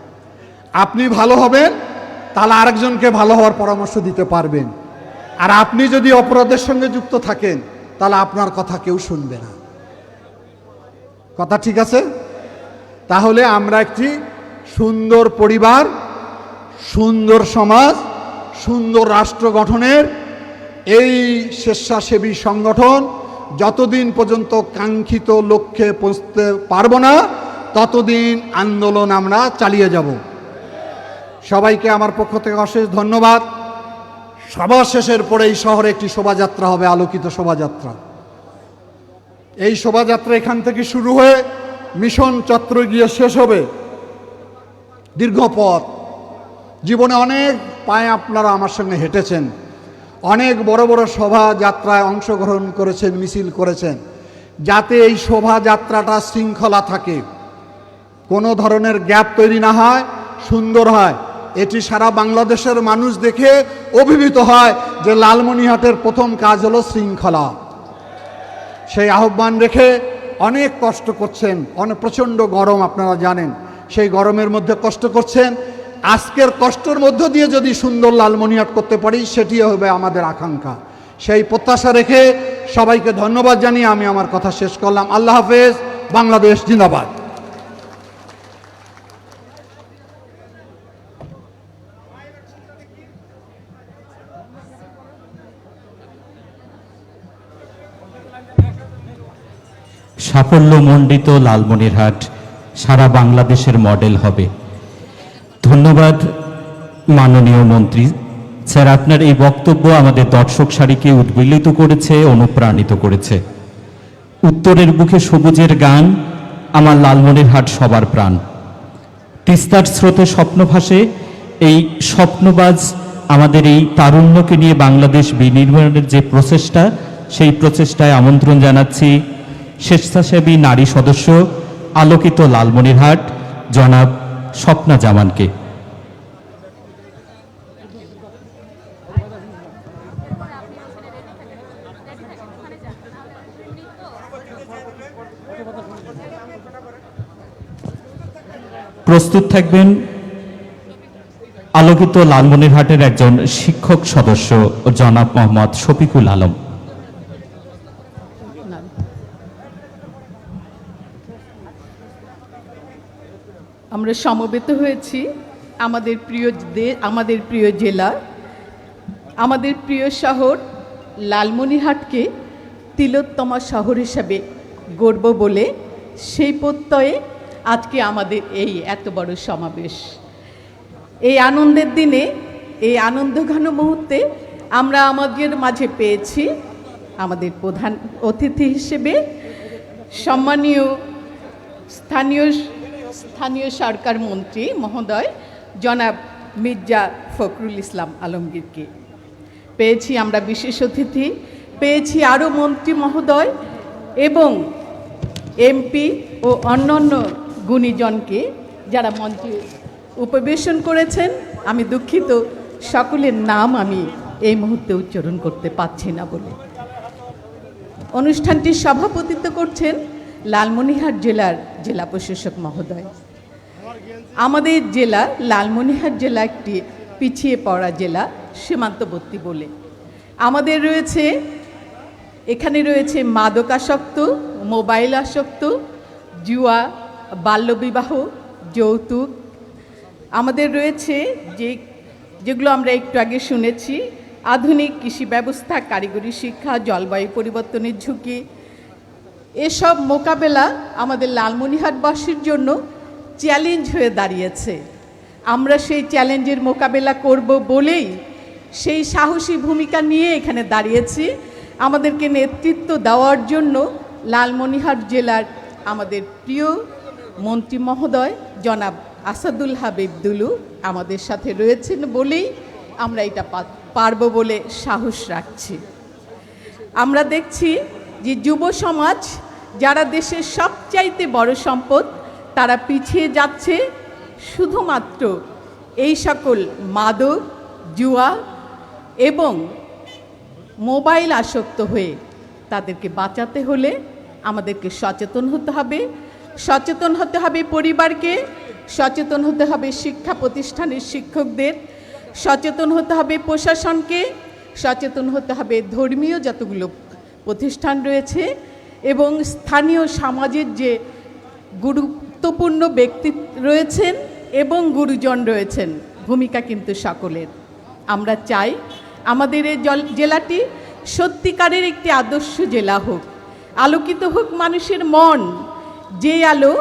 আপনি ভালো হবেন, তাহলে আরেকজনকে ভালো হওয়ার পরামর্শ দিতে পারবেন। আর আপনি যদি অপরাধের সঙ্গে যুক্ত থাকেন, তাহলে আপনার কথা কেউ শুনবে না। কথা ঠিক আছে? তাহলে আমরা একটি সুন্দর পরিবার, সুন্দর সমাজ, সুন্দর রাষ্ট্র গঠনের এই স্বেচ্ছাসেবী সংগঠন যতদিন পর্যন্ত কাঙ্ক্ষিত লক্ষ্যে পৌঁছতে পারবো না, ততদিন আন্দোলন আমরা চালিয়ে যাব। সবাইকে আমার পক্ষ থেকে অশেষ ধন্যবাদ। সভা শেষের পরে এই শহরে একটি শোভাযাত্রা হবে, আলোকিত শোভাযাত্রা। এই শোভাযাত্রা এখান থেকে শুরু হয়ে মিশন চত্বর গিয়ে শেষ হবে। দীর্ঘ পথ, জীবনে অনেক পায়ে আপনারা আমার সঙ্গে হেঁটেছেন, অনেক বড় বড় শোভাযাত্রায় অংশগ্রহণ করেছেন, মিছিল করেছেন। যাতে এই শোভাযাত্রাটা শৃঙ্খলা থাকে, কোনো ধরনের গ্যাপ তৈরি না হয়, সুন্দর হয়, এটি সারা বাংলাদেশের মানুষ দেখে অভিভূত হয় যে লালমনিরহাটের প্রথম কাজ হলো শৃঙ্খলা। সেই আহ্বান রেখে অনেক কষ্ট করছেন, অনেক প্রচণ্ড গরম আপনারা জানেন, সেই গরমের মধ্যে কষ্ট করছেন। আজকের কষ্টের মধ্য দিয়ে যদি সুন্দর লালমনিরহাট করতে পারি, সেটি হবে আমাদের আকাঙ্ক্ষা। সেই প্রত্যাশা রেখে সবাইকে ধন্যবাদ জানিয়ে আমি আমার কথা শেষ করলাম। আল্লাহ হাফেজ। বাংলাদেশ জিন্দাবাদ। সাফল্যমণ্ডিত লালমনিরহাট সারা বাংলাদেশের মডেল হবে। ধন্যবাদ মাননীয় মন্ত্রী স্যার, আপনার এই বক্তব্য আমাদের দর্শক সারিকে উদ্বেলিত করেছে, অনুপ্রাণিত করেছে। উত্তরের বুকে সবুজের গান, আমার লালমনিরহাট সবার প্রাণ। তিস্তার স্রোতে স্বপ্ন ভাসে, এই স্বপ্নবাজ আমাদের এই তারুণ্যকে নিয়ে বাংলাদেশ বিনির্মাণের যে প্রচেষ্টা, সেই প্রচেষ্টায় আমন্ত্রণ জানাচ্ছি স্বেচ্ছাসেবী নারী সদস্য আলোকিত লালমনিরহাট জনাব স্বপ্না জামানকে। প্রস্তুত থাকবেন আলোকিত লালমনিরহাটের একজন শিক্ষক সদস্য জনাব মোহাম্মদ শফিকুল আলম। আমরা সমবেত হয়েছি আমাদের প্রিয় জেলা, আমাদের প্রিয় শহর লালমনিরহাটকে তিলোত্তমা শহর হিসাবে গড়ব বলে, সেই প্রত্যয়ে আজকে আমাদের এই এত বড় সমাবেশ। এই আনন্দের দিনে এই আনন্দঘন মুহূর্তে আমরা আমাদের মাঝে পেয়েছি আমাদের প্রধান অতিথি হিসেবে সম্মানীয় স্থানীয় সরকার মন্ত্রী মহোদয় জনাব মির্জা ফখরুল ইসলাম আলমগীরকে পেয়েছি। আমরা বিশেষ অতিথি পেয়েছি আরও মন্ত্রী মহোদয় এবং এমপি ও অন্যান্য গুণীজনকে যারা মঞ্চে উপবেশন করেছেন। আমি দুঃখিত, সকলের নাম আমি এই মুহূর্তে উচ্চারণ করতে পারছি না বলে। অনুষ্ঠানটির সভাপতিত্ব করছেন লালমনিরহাট জেলার জেলা প্রশাসক মহোদয়। আমাদের জেলা লালমনিরহাট জেলা একটি পিছিয়ে পড়া জেলা, সীমান্তবর্তী বলে আমাদের এখানে রয়েছে মাদকাসক্ত, মোবাইল আসক্ত, জুয়া, বাল্যবিবাহ, যৌতুক। আমাদের রয়েছে যেগুলো আমরা একটু আগে শুনেছি, আধুনিক কৃষি ব্যবস্থা, কারিগরি শিক্ষা, জলবায়ু পরিবর্তনের ঝুঁকি। এসব মোকাবেলা আমাদের লালমনিরহাটবাসীর জন্য চ্যালেঞ্জ হয়ে দাঁড়িয়েছে। আমরা সেই চ্যালেঞ্জের মোকাবেলা করব বলেই সেই সাহসী ভূমিকা নিয়ে এখানে দাঁড়িয়েছি। আমাদেরকে নেতৃত্ব দেওয়ার জন্য লালমনিরহাট জেলার আমাদের প্রিয় মন্ত্রী মহোদয় জনাব আসাদুল হাবিব দুলু আমাদের সাথে রয়েছেন বলেই আমরা এটা পারব বলে সাহস রাখছি। আমরা দেখছি যে যুব সমাজ, যারা দেশের সবচাইতে বড় সম্পদ, তারা পিছিয়ে যাচ্ছে শুধুমাত্র এই সকল মাদক, জুয়া এবং মোবাইল আসক্ত হয়ে। তাদেরকে বাঁচাতে হলে আমাদেরকে সচেতন হতে হবে। সচেতন হতে হবে পরিবারকে, সচেতন হতে হবে শিক্ষা প্রতিষ্ঠানের শিক্ষকদের, সচেতন হতে হবে প্রশাসনকে, সচেতন হতে হবে ধর্মীয় যতগুলো প্রতিষ্ঠান রয়েছে এবং স্থানীয় সমাজের যে গুরুত্বপূর্ণ ব্যক্তি রয়েছেন এবং গুরুজন রয়েছেন। ভূমিকা কিন্তু সকলের। আমরা চাই আমাদের এই জেলাটি সত্যিকারের একটি আদর্শ জেলা হোক, আলোকিত হোক মানুষের মন। যে আলো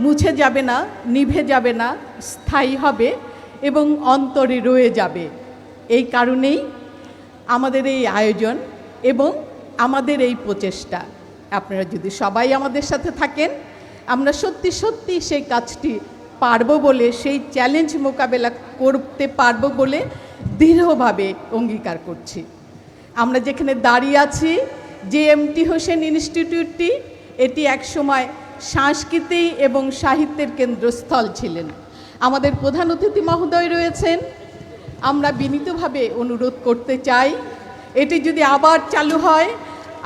মুছে যাবে না, নিভে যাবে না, স্থায়ী হবে এবং অন্তরে রয়ে যাবে। এই কারণেই আমাদের এই আয়োজন এবং আমাদের এই প্রচেষ্টা। আপনারা যদি সবাই আমাদের সাথে থাকেন, আমরা সত্যি সত্যি সেই কাজটি পারবো বলে, সেই চ্যালেঞ্জ মোকাবেলা করতে পারবো বলে দৃঢ়ভাবে অঙ্গীকার করছি। আমরা যেখানে দাঁড়িয়ে আছি, যে এমটি হোসেন ইনস্টিটিউটটি, এটি একসময় সংস্কৃতি এবং সাহিত্যের কেন্দ্রস্থল ছিলেন। আমাদের প্রধান অতিথি মহোদয় রয়েছেন। আমরা বিনীতভাবে অনুরোধ করতে চাই, এটি যদি আবার চালু হয়,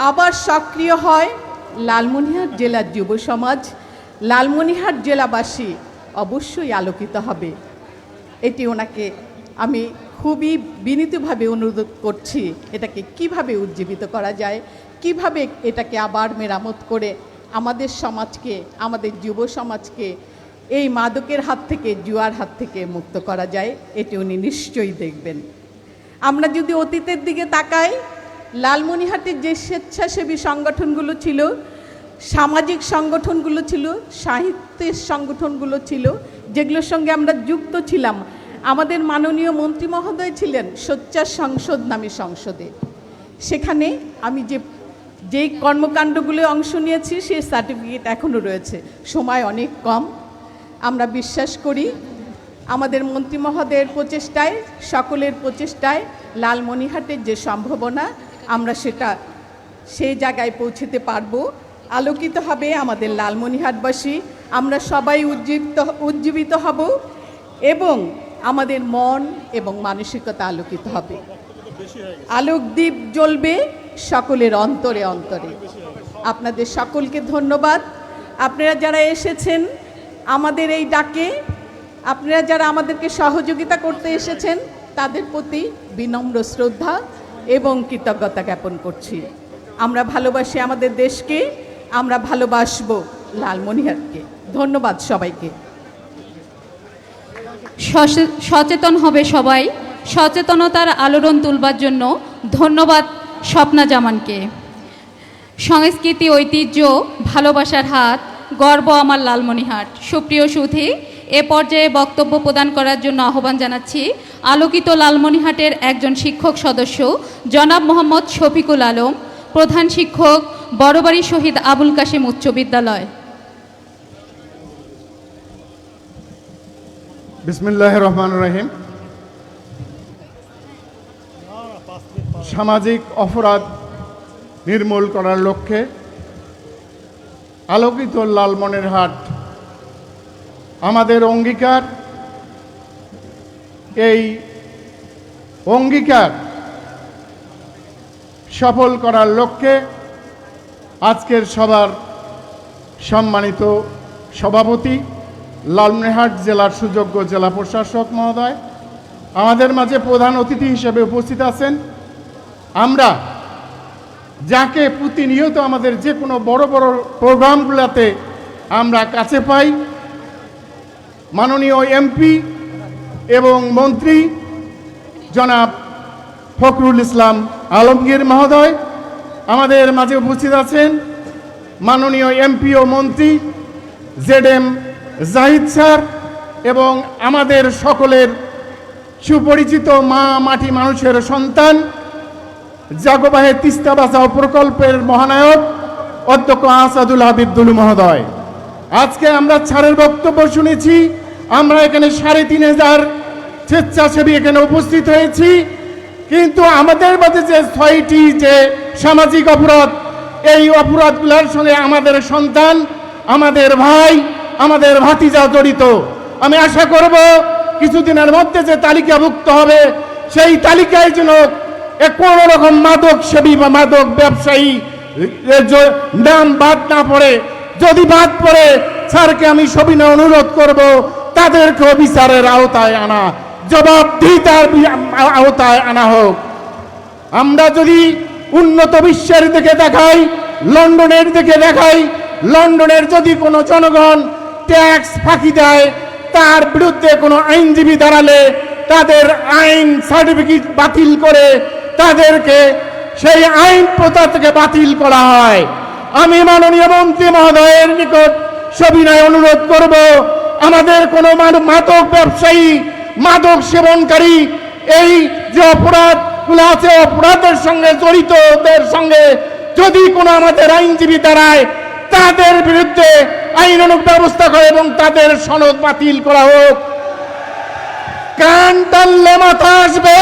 আবার সক্রিয় হয়, লালমনিরহাট জেলার যুব সমাজ, লালমনিরহাট জেলাবাসী অবশ্যই আলোকিত হবে। এটি ওনাকে আমি খুবই বিনীতভাবে অনুরোধ করছি, এটাকে কিভাবে উজ্জীবিত করা যায়, কিভাবে এটাকে আবার মেরামত করে আমাদের সমাজকে, আমাদের যুব সমাজকে এই মাদকের হাত থেকে, জুয়ার হাত থেকে মুক্ত করা যায়, এটি উনি নিশ্চয়ই দেখবেন। আমরা যদি অতীতের দিকে তাকাই, লালমনিরহাটের যে স্বেচ্ছাসেবী সংগঠনগুলো ছিল, সামাজিক সংগঠনগুলো ছিল, সাহিত্যের সংগঠনগুলো ছিল, যেগুলোর সঙ্গে আমরা যুক্ত ছিলাম। আমাদের মাননীয় মন্ত্রী মহোদয় ছিলেন সোচ্চার সংসদ নামে সংসদে। সেখানে আমি যেই কর্মকাণ্ডগুলো অংশ নিয়েছি সেই সার্টিফিকেট এখনও রয়েছে। সময় অনেক কম। আমরা বিশ্বাস করি আমাদের মন্ত্রী মহোদয়ের প্রচেষ্টায়, সকলের প্রচেষ্টায় লালমনিরহাটের যে সম্ভাবনা, আমরা সেটা সেই জায়গায় পৌঁছতে পারবো। আলোকিত হবে আমাদের লালমনিরহাটবাসী। আমরা সবাই উজ্জীবিত হব এবং আমাদের মন এবং মানসিকতা আলোকিত হবে। আলোকদীপ জ্বলবে সকলের অন্তরে অন্তরে। আপনাদের সকলকে ধন্যবাদ। আপনারা যারা এসেছেন আমাদের এই ডাকে, আপনারা যারা আমাদেরকে সহযোগিতা করতে এসেছেন, তাদের প্রতি বিনম্র শ্রদ্ধা এবং কৃতজ্ঞতা জ্ঞাপন করছি। আমরা ভালোবাসি আমাদের দেশকে, আমরা ভালোবাসবো লালমনিরহাটকে। ধন্যবাদ সবাইকে। সচেতন হবে সবাই। সচেতনতার আলোড়ন তুলবার জন্য ধন্যবাদ স্বপ্না জামানকে। সংস্কৃতি, ঐতিহ্য, ভালোবাসার হাত, গর্ব আমার লালমনিরহাট। সুপ্রিয় সুধী, এ পর্যায়ে বক্তব্য প্রদান করার জন্য আহ্বান জানাচ্ছি আলোকিত লালমনিরহাটের একজন শিক্ষক সদস্য জনাব মোহাম্মদ শফিকুল আলম, প্রধান শিক্ষক, বড়বাড়ি শহীদ আবুল কাশেম উচ্চ বিদ্যালয়। বিসমিল্লাহির রহমানির রহিম। সামাজিক অপরাধ নির্মূল করার লক্ষ্যে আলোকিত লালমনিরহাট আমাদের অঙ্গীকার। এই অঙ্গীকার সফল করার লক্ষ্যে আজকের সভার সম্মানিত সভাপতি, লালমনিরহাট জেলার সুযোগ্য জেলা প্রশাসক মহোদয়, আমাদের মাঝে প্রধান অতিথি হিসেবে উপস্থিত আছেন। আমরা যাকে প্রতিনিয়ত আমাদের যে কোনো বড় বড় প্রোগ্রামগুলোতে আমরা কাছে পাই, মাননীয় এমপি এবং মন্ত্রী জনাব ফখরুল ইসলাম আলমগীর মহোদয় আমাদের মাঝে উপস্থিত আছেন। মাননীয় এমপি ও মন্ত্রী ZM জাহিদ স্যার এবং আমাদের সকলের সুপরিচিত মা মাটি মানুষের সন্তান জাগোবাহে তিস্তা বাঁচাও প্রকল্পের মহানায়ক অধ্যক্ষ আসাদুল হাবিব দুলু মহোদয়। আজকে আমরা ছাড়ের বক্তব্য শুনেছি। আমরা এখানে 3500 স্বেচ্ছাসেবী এখানে উপস্থিত হয়েছি, কিন্তু আমাদের মাঝে যে 6টি যে সামাজিক অপরাধ, এই অপরাধগুলোর সঙ্গে আমাদের সন্তান, আমাদের ভাই, আমাদের ভাতিজা জড়িত। আমি আশা করব কিছুদিনের মধ্যে যে তালিকাভুক্ত হবে সেই তালিকায় যেন কোনো রকম মাদক সেবী বা মাদক ব্যবসায়ী নাম বাদ না পড়ে। যদি বাদ পড়ে, স্যারকে আমি সবিনয় অনুরোধ করব তাদেরকেও বিচারের আওতায় আনা, জবাবদিহিতার আওতায় আনা হোক। আমরা যদি উন্নত বিশ্বের দিকে দেখাই, লন্ডনের দিকে দেখাই, লন্ডনের যদি কোনো জনগণ ট্যাক্স ফাঁকি দেয়, তার বিরুদ্ধে কোনো আইনজীবী দাঁড়ালে তাদের আইন সার্টিফিকেট বাতিল করে তাদেরকে সেই আইন প্রথা থেকে বাতিল করা হয়। আমি মাননীয় মন্ত্রী মহোদয়ের নিকট সবিনয় অনুরোধ করব, আমাদের কোনো মাদক ব্যবসায়ী, মাদক সেবনকারী, এই যে অপরাধগুলো আছে, অপরাধের সঙ্গে জড়িতদের সঙ্গে যদি কোনো আমাদের আইনজীবী দাঁড়ায়, তাদের বিরুদ্ধে আইনানুগ ব্যবস্থা করে এবং তাদের সনদ বাতিল করা হোক। কান টানলে মাথা আসবে।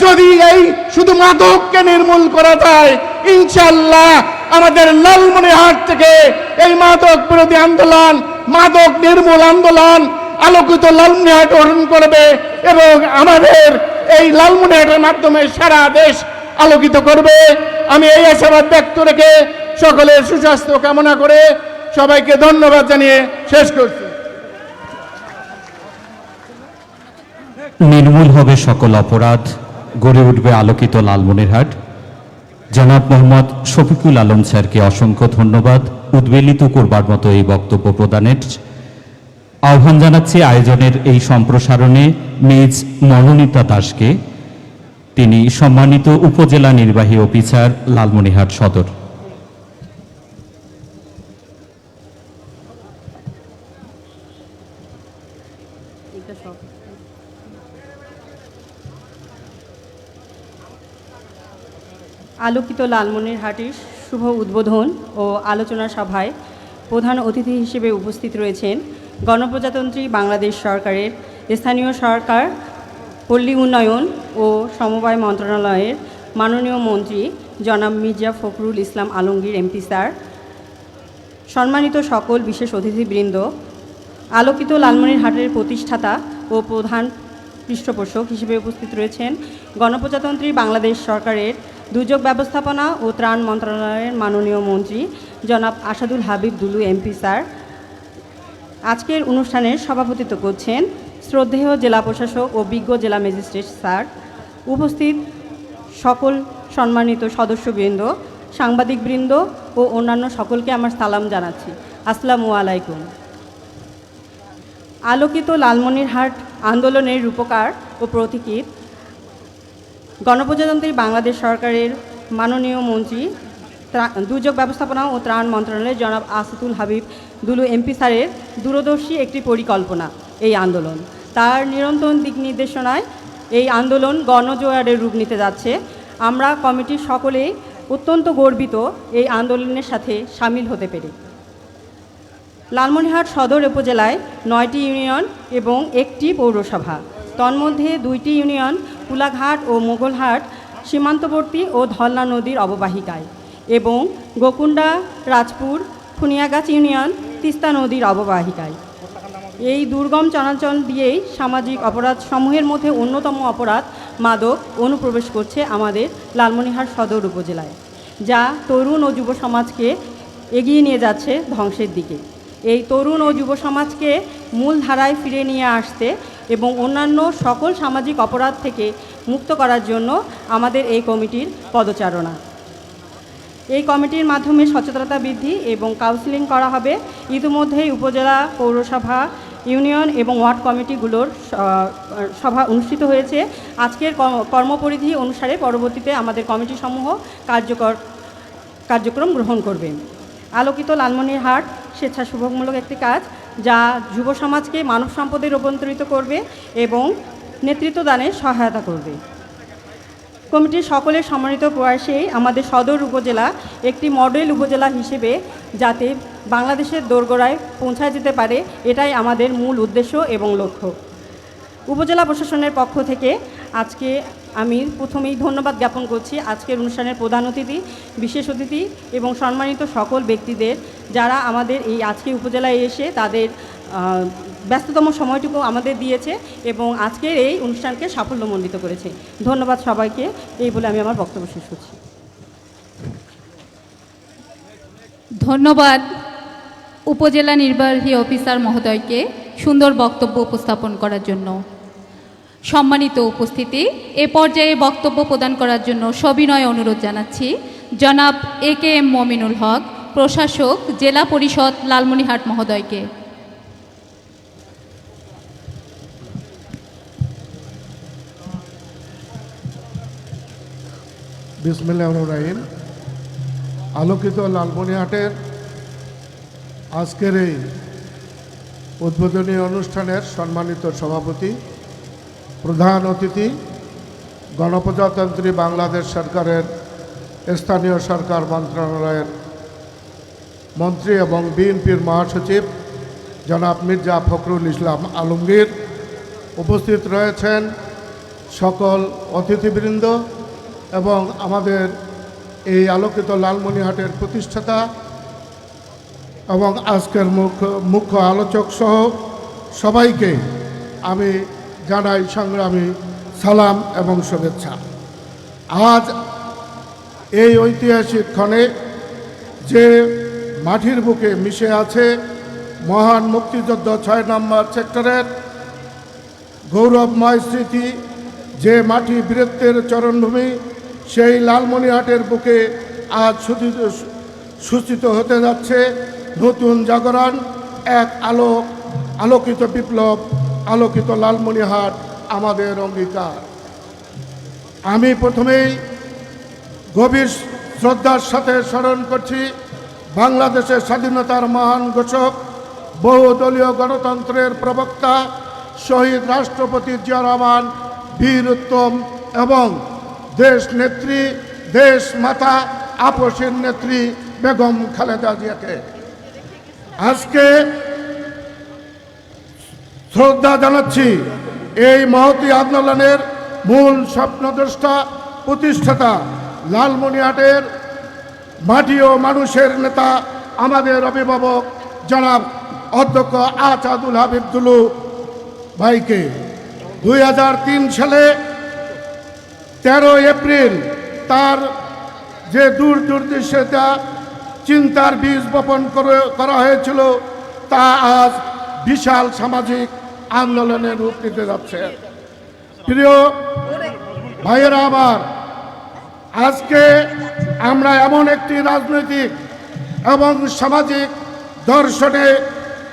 যদি এই শুধু মাদককে নির্মূল করা যায়, ইনশাল্লাহ আমাদের লালমনিরহাট থেকে এই মাদক বিরোধী আন্দোলন, মাদক নির্মূল আন্দোলন আলোকিত লালমনিরহাট গ্রহণ করবে এবং আমাদের এই লালমনিরহাটের মাধ্যমে সারা দেশ আলোকিত করবে। আমি এই আশাবাদ ব্যক্ত রেখে সকলের সুস্বাস্থ্য কামনা করে সবাইকে ধন্যবাদ জানিয়ে শেষ করছি। নির্মূল হবে সকল অপরাধ, গড়ে উঠবে আলোকিত লালমনিরহাট। জনাব মোহাম্মদ শফিকুল আলম স্যারকে অসংখ্য ধন্যবাদ উদ্বেলিত করবার মতো এই বক্তব্য প্রদানের। আহ্বান জানাচ্ছি আয়োজনের এই সম্প্রসারণে নিজ মনোনীতা দাসকে, তিনি সম্মানিত উপজেলা নির্বাহী অফিসার, লালমনিরহাট সদর। আলোকিত লালমনিরহাটের শুভ উদ্বোধন ও আলোচনা সভায় প্রধান অতিথি হিসেবে উপস্থিত রয়েছেন গণপ্রজাতন্ত্রী বাংলাদেশ সরকারের স্থানীয় সরকার, পল্লী উন্নয়ন ও সমবায় মন্ত্রণালয়ের মাননীয় মন্ত্রী জনাব মির্জা ফখরুল ইসলাম আলমগীর এমপি স্যার, সম্মানিত সকল বিশেষ অতিথিবৃন্দ, আলোকিত লালমনিরহাটের প্রতিষ্ঠাতা ও প্রধান পৃষ্ঠপোষক হিসেবে উপস্থিত রয়েছেন গণপ্রজাতন্ত্রী বাংলাদেশ সরকারের দুর্যোগ ব্যবস্থাপনা ও ত্রাণ মন্ত্রণালয়ের মাননীয় মন্ত্রী জনাব আসাদুল হাবিব দুলু এমপি স্যার। আজকের অনুষ্ঠানের সভাপতিত্ব করছেন শ্রদ্ধেয় জেলা প্রশাসক ও বিজ্ঞ জেলা ম্যাজিস্ট্রেট স্যার। উপস্থিত সকল সম্মানিত সদস্যবৃন্দ, সাংবাদিকবৃন্দ ও অন্যান্য সকলকে আমার সালাম জানাচ্ছি। আসসালামু আলাইকুম। আলোকিত লালমনিরহাট আন্দোলনের রূপকার ও প্রতীকী গণপ্রজাতন্ত্রী বাংলাদেশ সরকারের মাননীয় মন্ত্রী দুর্যোগ ব্যবস্থাপনা ও ত্রাণ মন্ত্রণালয়ের জনাব আসাদুল হাবিব দুলু এমপি স্যারের দূরদর্শী একটি পরিকল্পনা এই আন্দোলন। তার নিরন্তর দিক নির্দেশনায় এই আন্দোলন গণজোয়ারের রূপ নিতে যাচ্ছে। আমরা কমিটির সকলেই অত্যন্ত গর্বিত এই আন্দোলনের সাথে সামিল হতে পেরে। লালমনিরহাট সদর উপজেলায় 9টি ইউনিয়ন এবং 1টি পৌরসভা, তন্মধ্যে 2টি ইউনিয়ন কুলাঘাট ও মোগলহাট সীমান্তবর্তী ও ধলনা নদীর অববাহিকায় এবং গোকুণ্ডা, রাজপুর, খুনিয়াগাছ ইউনিয়ন তিস্তা নদীর অববাহিকায়। এই দুর্গম চলাচল দিয়েই সামাজিক অপরাধ সমূহের মধ্যে অন্যতম অপরাধ মাদক অনুপ্রবেশ করছে আমাদের লালমনিরহাট সদর উপজেলায়, যা তরুণ ও যুব সমাজকে এগিয়ে নিয়ে যাচ্ছে ধ্বংসের দিকে। এই তরুণ ও যুব সমাজকে মূল ধারায় ফিরে নিয়ে আসতে এবং অন্যান্য সকল সামাজিক অপরাধ থেকে মুক্ত করার জন্য আমাদের এই কমিটির পদচারণা। এই কমিটির মাধ্যমে সচেতনতা বৃদ্ধি এবং কাউন্সিলিং করা হবে। ইতিমধ্যেই উপজেলা, পৌরসভা, ইউনিয়ন এবং ওয়ার্ড কমিটিগুলোর সভা অনুষ্ঠিত হয়েছে। আজকের কর্মপরিধি অনুসারে পরবর্তীতে আমাদের কমিটিসমূহ কার্যক্রম গ্রহণ করবে। আলোকিত লালমনিরহাট স্বেচ্ছাসেবকমূলক একটি কাজ, যা যুব সমাজকে মানব সম্পদে রূপান্তরিত করবে এবং নেতৃত্ব দানে সহায়তা করবে। কমিটির সকলের সম্মানিত প্রয়াসেই আমাদের সদর উপজেলা একটি মডেল উপজেলা হিসেবে যাতে বাংলাদেশের দোরগোড়ায় পৌঁছায় যেতে পারে, এটাই আমাদের মূল উদ্দেশ্য এবং লক্ষ্য। উপজেলা প্রশাসনের পক্ষ থেকে আজকে আমি প্রথমেই ধন্যবাদ জ্ঞাপন করছি আজকের অনুষ্ঠানের প্রধান অতিথি, বিশেষ অতিথি এবং সম্মানিত সকল ব্যক্তিদের, যারা আমাদের এই আজকে উপজেলায় এসে তাদের ব্যস্ততম সময়টুকু আমাদের দিয়েছে এবং আজকের এই অনুষ্ঠানকে সাফল্যমণ্ডিত করেছে। ধন্যবাদ সবাইকে। এই বলে আমি আমার বক্তব্য শেষ করছি। ধন্যবাদ উপজেলা নির্বাহী অফিসার মহোদয়কে সুন্দর বক্তব্য উপস্থাপন করার জন্য। সম্মানিত উপস্থিতি, এ পর্যায়ে বক্তব্য প্রদান করার জন্য সবিনয় অনুরোধ জানাচ্ছি জনাব AKM মমিনুল হক, প্রশাসক, জেলা পরিষদ লালমনিরহাট মহোদয়কে। বিসমিল্লাহির রহিম। আলোকিত লালমনিরহাটের আজকের এই উদ্বোধনী অনুষ্ঠানের সম্মানিত সভাপতি, প্রধান অতিথি, গণপ্রজাতন্ত্রী বাংলাদেশ সরকারের স্থানীয় সরকার মন্ত্রণালয়ের মন্ত্রী এবং বিএনপির মহাসচিব জনাব মির্জা ফখরুল ইসলাম আলমগীর, উপস্থিত রয়েছেন সকল অতিথিবৃন্দ এবং আমাদের এই আলোকিত লালমনিরহাটের প্রতিষ্ঠাতা এবং আজকের মুখ্য আলোচক সহ সবাইকে আমি জানাই সংগ্রামী সালাম এবং শুভেচ্ছা। আজ এই ঐতিহাসিক ক্ষণে যে মাটির বুকে মিশে আছে মহান মুক্তিযুদ্ধ 6 নম্বর সেক্টরের গৌরবময় স্মৃতি, যে মাটি বীরত্বের চরণভূমি, সেই লালমনিরহাটের বুকে আজ সূচিত হতে যাচ্ছে নতুন জাগরণ, এক আলোকিত বিপ্লব, আলোকিত লালমনিরহাট আমাদের অঙ্গীকার। আমি প্রথমেই গভীর শ্রদ্ধার সাথে স্মরণ করছি বাংলাদেশের স্বাধীনতার মহান ঘোষক, বহুদলীয় গণতন্ত্রের প্রবক্তা, শহীদ রাষ্ট্রপতি জিয়া রহমান, বীর উত্তম এবং দেশ নেত্রী, দেশ মাতা, আপসের নেত্রী বেগম খালেদা জিয়াকে আজকে শ্রদ্ধা জানাচ্ছি। এই মহতী আন্দোলনের মূল স্বপ্নদ্রষ্টা, প্রতিষ্ঠাতা, লালমনিরহাটের মাটি ও মানুষের নেতা, আমাদের অভিভাবক জনাব অধ্যক্ষ আসাদুল হাবিব দুলু ভাইকে 2003 সালে 13 এপ্রিল তার যে দূরদর্শিতা চিন্তার বীজ বপন করা হয়েছিল, তা আজ বিশাল সামাজিক আন্দোলনের রূপ নিতে যাচ্ছে। প্রিয় ভাইয়েরা আমার, আজকে আমরা এমন একটি রাজনৈতিক এবং সামাজিক দর্শনে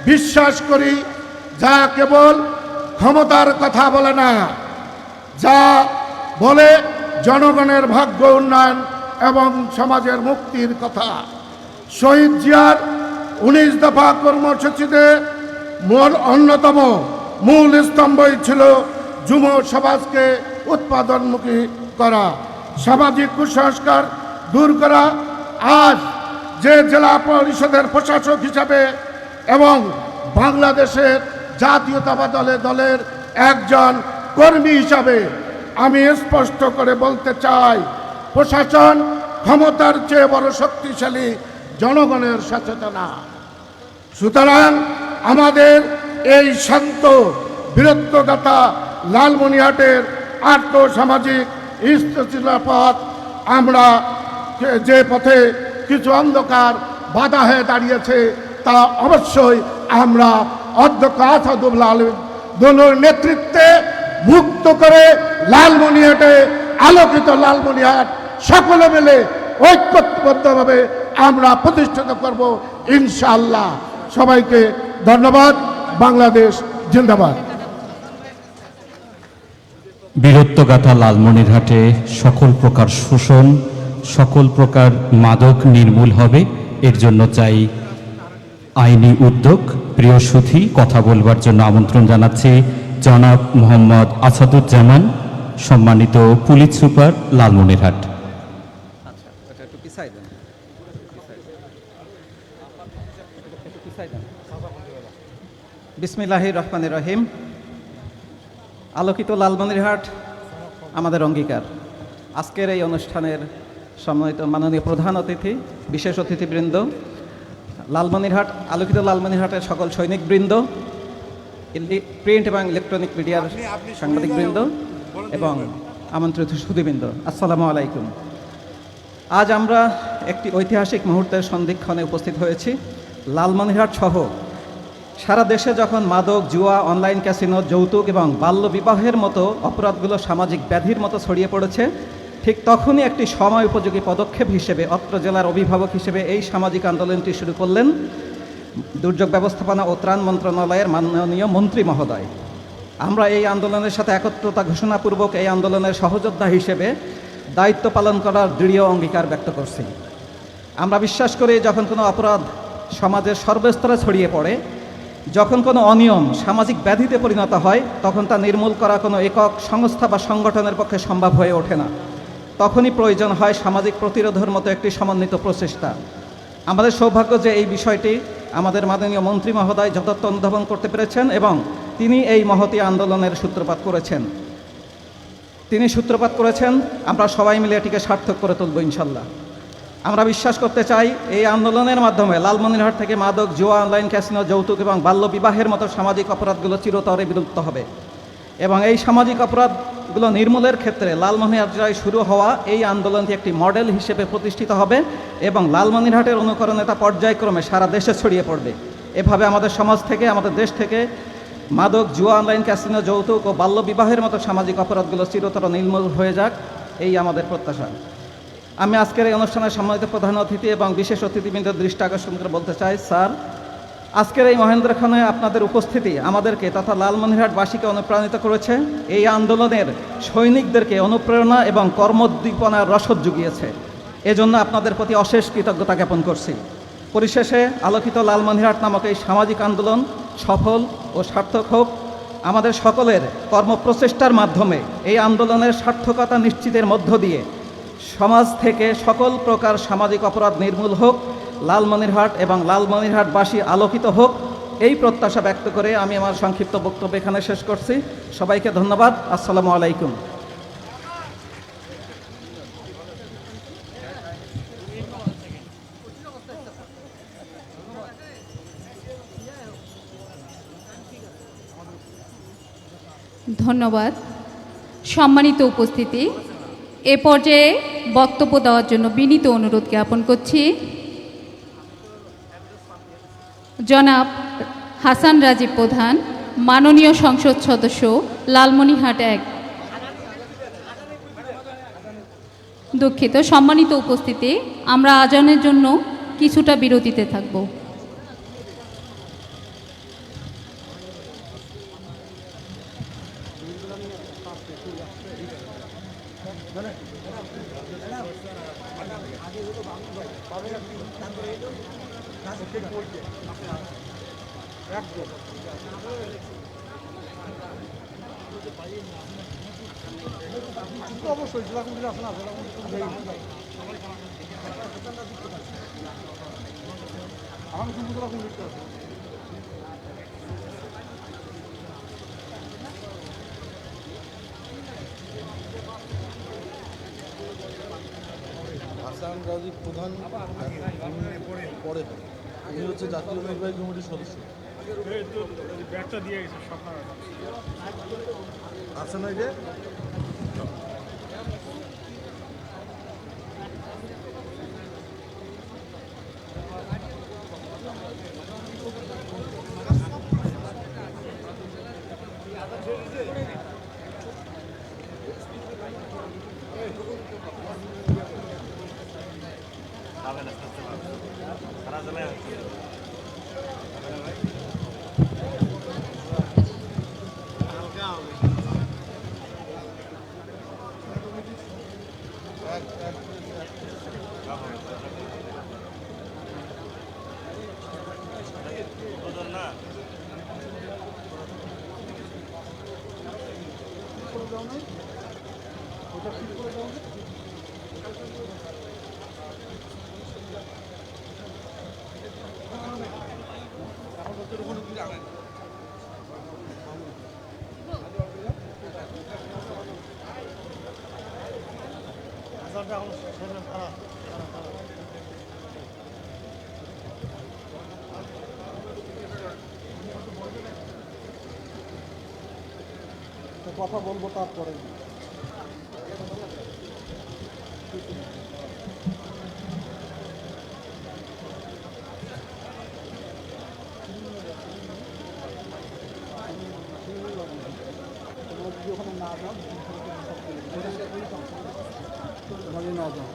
বিশ্বাস করি যা কেবল ক্ষমতার কথা বলে না, যা বলে জনগণের ভাগ্য উন্নয়ন এবং সমাজের মুক্তির কথা। শহীদ জিয়ার 19 দফা কর্মসূচিতে অন্যতম মূল স্তম্ভই ছিল যুব সমাজকে উৎপাদনমুখী করা, সামাজিক কুসংস্কার দূর করা। আজ যে জেলা পরিষদের প্রশাসক হিসাবে এবং বাংলাদেশের জাতীয়তাবাদী দলের একজন কর্মী হিসাবে আমি স্পষ্ট করে বলতে চাই, প্রশাসন ক্ষমতার চেয়ে বড় শক্তিশালী জনগণের সচেতনা। সুতরাং আমাদের এই শান্ত বীরত্বগাথা লালমনিরহাটের আর্থসামাজিক স্থিতিশীল পথ, আমরা যে পথে কিছু অন্ধকার বাধা হয়ে দাঁড়িয়েছে তা অবশ্যই আমরা অধ্যক্ষ আসাদুল্লাহ দলের নেতৃত্বে মুক্ত করে লালমনিরহাটে আলোকিত লালমনিরহাট সকলে মিলে ঐক্যবদ্ধভাবে আমরা প্রতিষ্ঠিত করব ইনশাআল্লাহ। সবাইকে ধন্যবাদ। বাংলাদেশ জিন্দাবাদ। বীরত্বগাথা লালমনিরহাটে সকল প্রকার শোষণ, সকল প্রকার মাদক নির্মূল হবে, এর জন্য চাই আইনি উদ্যোগ। প্রিয় সুধী, কথা বলবার জন্য আমন্ত্রণ জানাচ্ছি জনাব মোহাম্মদ আসাদুজ্জামান, সম্মানিত পুলিশ সুপার লালমনিরহাট। বিসমিল্লাহির রহমানির রহিম। আলোকিত লালমনিরহাট আমাদের অঙ্গীকার। আজকের এই অনুষ্ঠানের সম্মানিত মাননীয় প্রধান অতিথি, বিশেষ অতিথিবৃন্দ, লালমনিরহাট আলোকিত লালমনিরহাটের সকল সৈনিকবৃন্দ, প্রিন্ট এবং ইলেকট্রনিক মিডিয়ার সাংবাদিকবৃন্দ এবং আমন্ত্রিত সুধীবৃন্দ, আসসালামু আলাইকুম। আজ আমরা একটি ঐতিহাসিক মুহূর্তের সন্ধিক্ষণে উপস্থিত হয়েছি। লালমনিরহাট সহ সারা দেশে যখন মাদক, জুয়া, অনলাইন ক্যাসিনো, যৌতুক এবং বাল্য বিবাহের মতো অপরাধগুলো সামাজিক ব্যাধির মতো ছড়িয়ে পড়েছে, ঠিক তখনই একটি সময় উপযোগী পদক্ষেপ হিসেবে অত্র জেলার অভিভাবক হিসেবে এই সামাজিক আন্দোলনটি শুরু করলেন দুর্যোগ ব্যবস্থাপনা ও ত্রাণ মন্ত্রণালয়ের মাননীয় মন্ত্রী মহোদয়। আমরা এই আন্দোলনের সাথে একত্রতা ঘোষণাপূর্বক এই আন্দোলনের সহযোদ্ধা হিসেবে দায়িত্ব পালন করার দৃঢ় অঙ্গীকার ব্যক্ত করছি। আমরা বিশ্বাস করি, যখন কোনো অপরাধ সমাজের সর্বস্তরে ছড়িয়ে পড়ে, যখন কোনো অনিয়ম সামাজিক ব্যাধিতে পরিণত হয়, তখন তা নির্মূল করা কোনো একক সংস্থা বা সংগঠনের পক্ষে সম্ভব হয়ে ওঠে না। তখনই প্রয়োজন হয় সামাজিক প্রতিরোধের মতো একটি সমন্বিত প্রচেষ্টা। আমাদের সৌভাগ্য যে এই বিষয়টি আমাদের মাননীয় মন্ত্রী মহোদয় যথার্থ অনুধাবন করতে পেরেছেন এবং তিনি এই মহতী আন্দোলনের সূত্রপাত করেছেন। আমরা সবাই মিলে এটিকে সার্থক করে তুলব ইনশাল্লাহ। আমরা বিশ্বাস করতে চাই, এই আন্দোলনের মাধ্যমে লালমনিরহাট থেকে মাদক, জুয়া, অনলাইন ক্যাসিনো, যৌতুক এবং বাল্য বিবাহের মতো সামাজিক অপরাধগুলো চিরতরে বিলুপ্ত হবে এবং এই সামাজিক অপরাধগুলো নির্মূলের ক্ষেত্রে লালমনিরহাট জেলায় শুরু হওয়া এই আন্দোলনটি একটি মডেল হিসেবে প্রতিষ্ঠিত হবে এবং লালমনিরহাটের অনুকরণে তা পর্যায়ক্রমে সারা দেশে ছড়িয়ে পড়বে। এভাবে আমাদের সমাজ থেকে, আমাদের দেশ থেকে মাদক, জুয়া, অনলাইন ক্যাসিনো, যৌতুক ও বাল্য বিবাহের মতো সামাজিক অপরাধগুলো চিরতর নির্মূল হয়ে যাক, এই আমাদের প্রত্যাশা। আমি আজকের এই অনুষ্ঠানের সম্মানিত প্রধান অতিথি এবং বিশেষ অতিথিবৃন্দের দৃষ্টি আকর্ষণ করে বলতে চাই, স্যার, আজকের এই মহেন্দ্রক্ষণে আপনাদের উপস্থিতি আমাদেরকে তথা লালমনিরহাটবাসীকে অনুপ্রাণিত করেছে, এই আন্দোলনের সৈনিকদেরকে অনুপ্রেরণা এবং কর্মোদ্দীপনার রসদ জুগিয়েছে। এজন্য আপনাদের প্রতি অশেষ কৃতজ্ঞতা জ্ঞাপন করছি। পরিশেষে আলোকিত লালমনিরহাট নামক এই সামাজিক আন্দোলন সফল ও সার্থক হোক। আমাদের সকলের কর্মপ্রচেষ্টার মাধ্যমে এই আন্দোলনের সার্থকতা নিশ্চিতের মধ্য দিয়ে সমাজ থেকে সকল প্রকার সামাজিক অপরাধ নির্মূল হোক, লালমনিরহাট এবং লালমনিরহাটবাসী আলোকিত হোক, এই প্রত্যাশা ব্যক্ত করে আমি আমার সংক্ষিপ্ত বক্তব্য এখানে শেষ করছি। সবাইকে ধন্যবাদ। আসসালামু আলাইকুম। ধন্যবাদ। সম্মানিত উপস্থিতি, এ পর্যায়ে বক্তব্য দেওয়ার জন্য বিনীত অনুরোধ জ্ঞাপন করছি জনাব হাসান রাজীব প্রধান, মাননীয় সংসদ সদস্য, লালমনিরহাট 1। দুঃখিত। সম্মানিত উপস্থিতি, আমরা আজানের জন্য কিছুটা বিরতিতে থাকব। অবশ্যই হাসান গাজী প্রধান পরে উনি হচ্ছে জাতীয় নির্বাহী কমিটির সদস্য। আছে না যে কথা বলবো তারপরে। ওখানে না যাও না যাও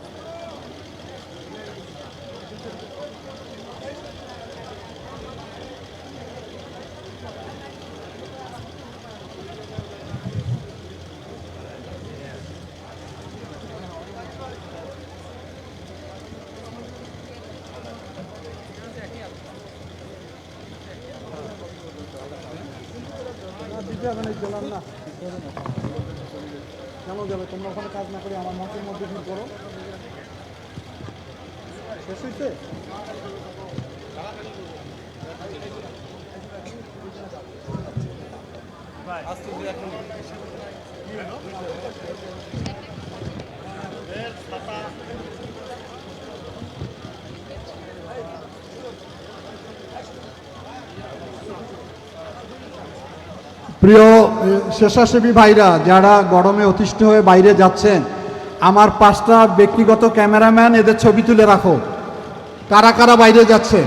দিতে হবে না, গেলাম না কেন যাবে? তোমরা ওখানে কাজ না করে আমার মতের মধ্যে কি করো? শেষ হয়েছে? প্রিয় স্বেচ্ছাসেবী ভাইরা, যারা গরমে অতিষ্ঠ হয়ে বাইরে যাচ্ছেন, আমার 5টা ব্যক্তিগত ক্যামেরাম্যান এদের ছবি তুলে রাখো। কারা কারা বাইরে যাচ্ছে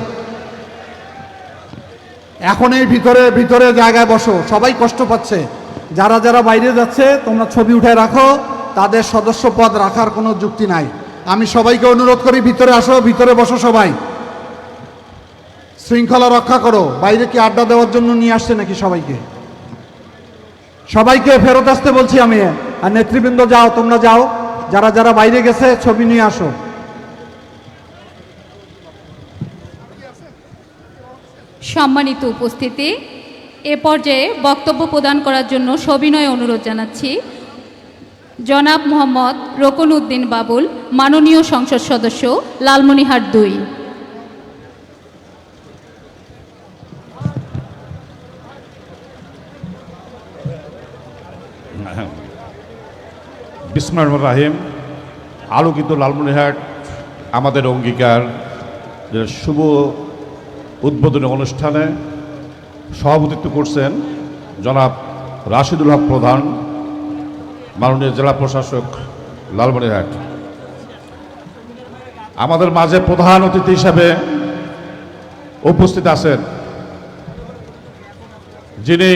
এখন এই ভিতরে জায়গায় বসো, সবাই কষ্ট পাচ্ছে। যারা যারা বাইরে যাচ্ছে তোমরা ছবি উঠে রাখো, তাদের সদস্য পদ রাখার কোনো যুক্তি নাই। আমি সবাইকে অনুরোধ করি ভিতরে আসো, ভিতরে বসো, সবাই শৃঙ্খলা রক্ষা করো। বাইরে কি আড্ডা দেওয়ার জন্য নিয়ে আসছে নাকি সবাইকে? সবাইকে ফেরত আসতে বলছি আমি। আর নেতৃবৃন্দ যাও, তোমরা যাও, যারা যারা বাইরে গেছে ছবি নিয়ে আসো। সম্মানিত উপস্থিতি, এ পর্যায়ে বক্তব্য প্রদান করার জন্য সবিনয় অনুরোধ জানাচ্ছি জনাব মোহাম্মদ রকন উদ্দিন বাবুল, মাননীয় সংসদ সদস্য, লালমনিরহাট 2। বিসমিল্লাহির রাহিম। আলোকিত লালমনিরহাট আমাদের অঙ্গীকার যে শুভ উদ্বোধনী অনুষ্ঠানে সভাপতিত্ব করছেন জনাব রাশিদুল হক প্রধান, মাননীয় জেলা প্রশাসক লালমনিরহাট। আমাদের মাঝে প্রধান অতিথি হিসাবে উপস্থিত আছেন যিনি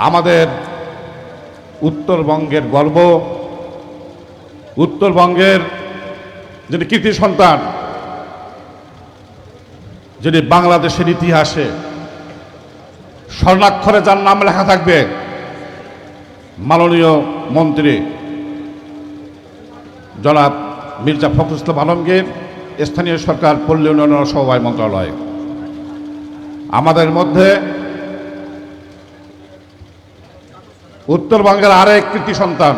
আমাদের উত্তরবঙ্গের গর্ব, উত্তরবঙ্গের যিনি কৃতি সন্তান, যিনি বাংলাদেশের ইতিহাসে স্বর্ণাক্ষরে যার নাম লেখা থাকবে, মাননীয় মন্ত্রী জনাব মির্জা ফখরুল ইসলাম আলমগীর, স্থানীয় সরকার, পল্লী উন্নয়ন ও সমবায় মন্ত্রণালয়। আমাদের মধ্যে উত্তরবঙ্গের আরেক কৃতি সন্তান,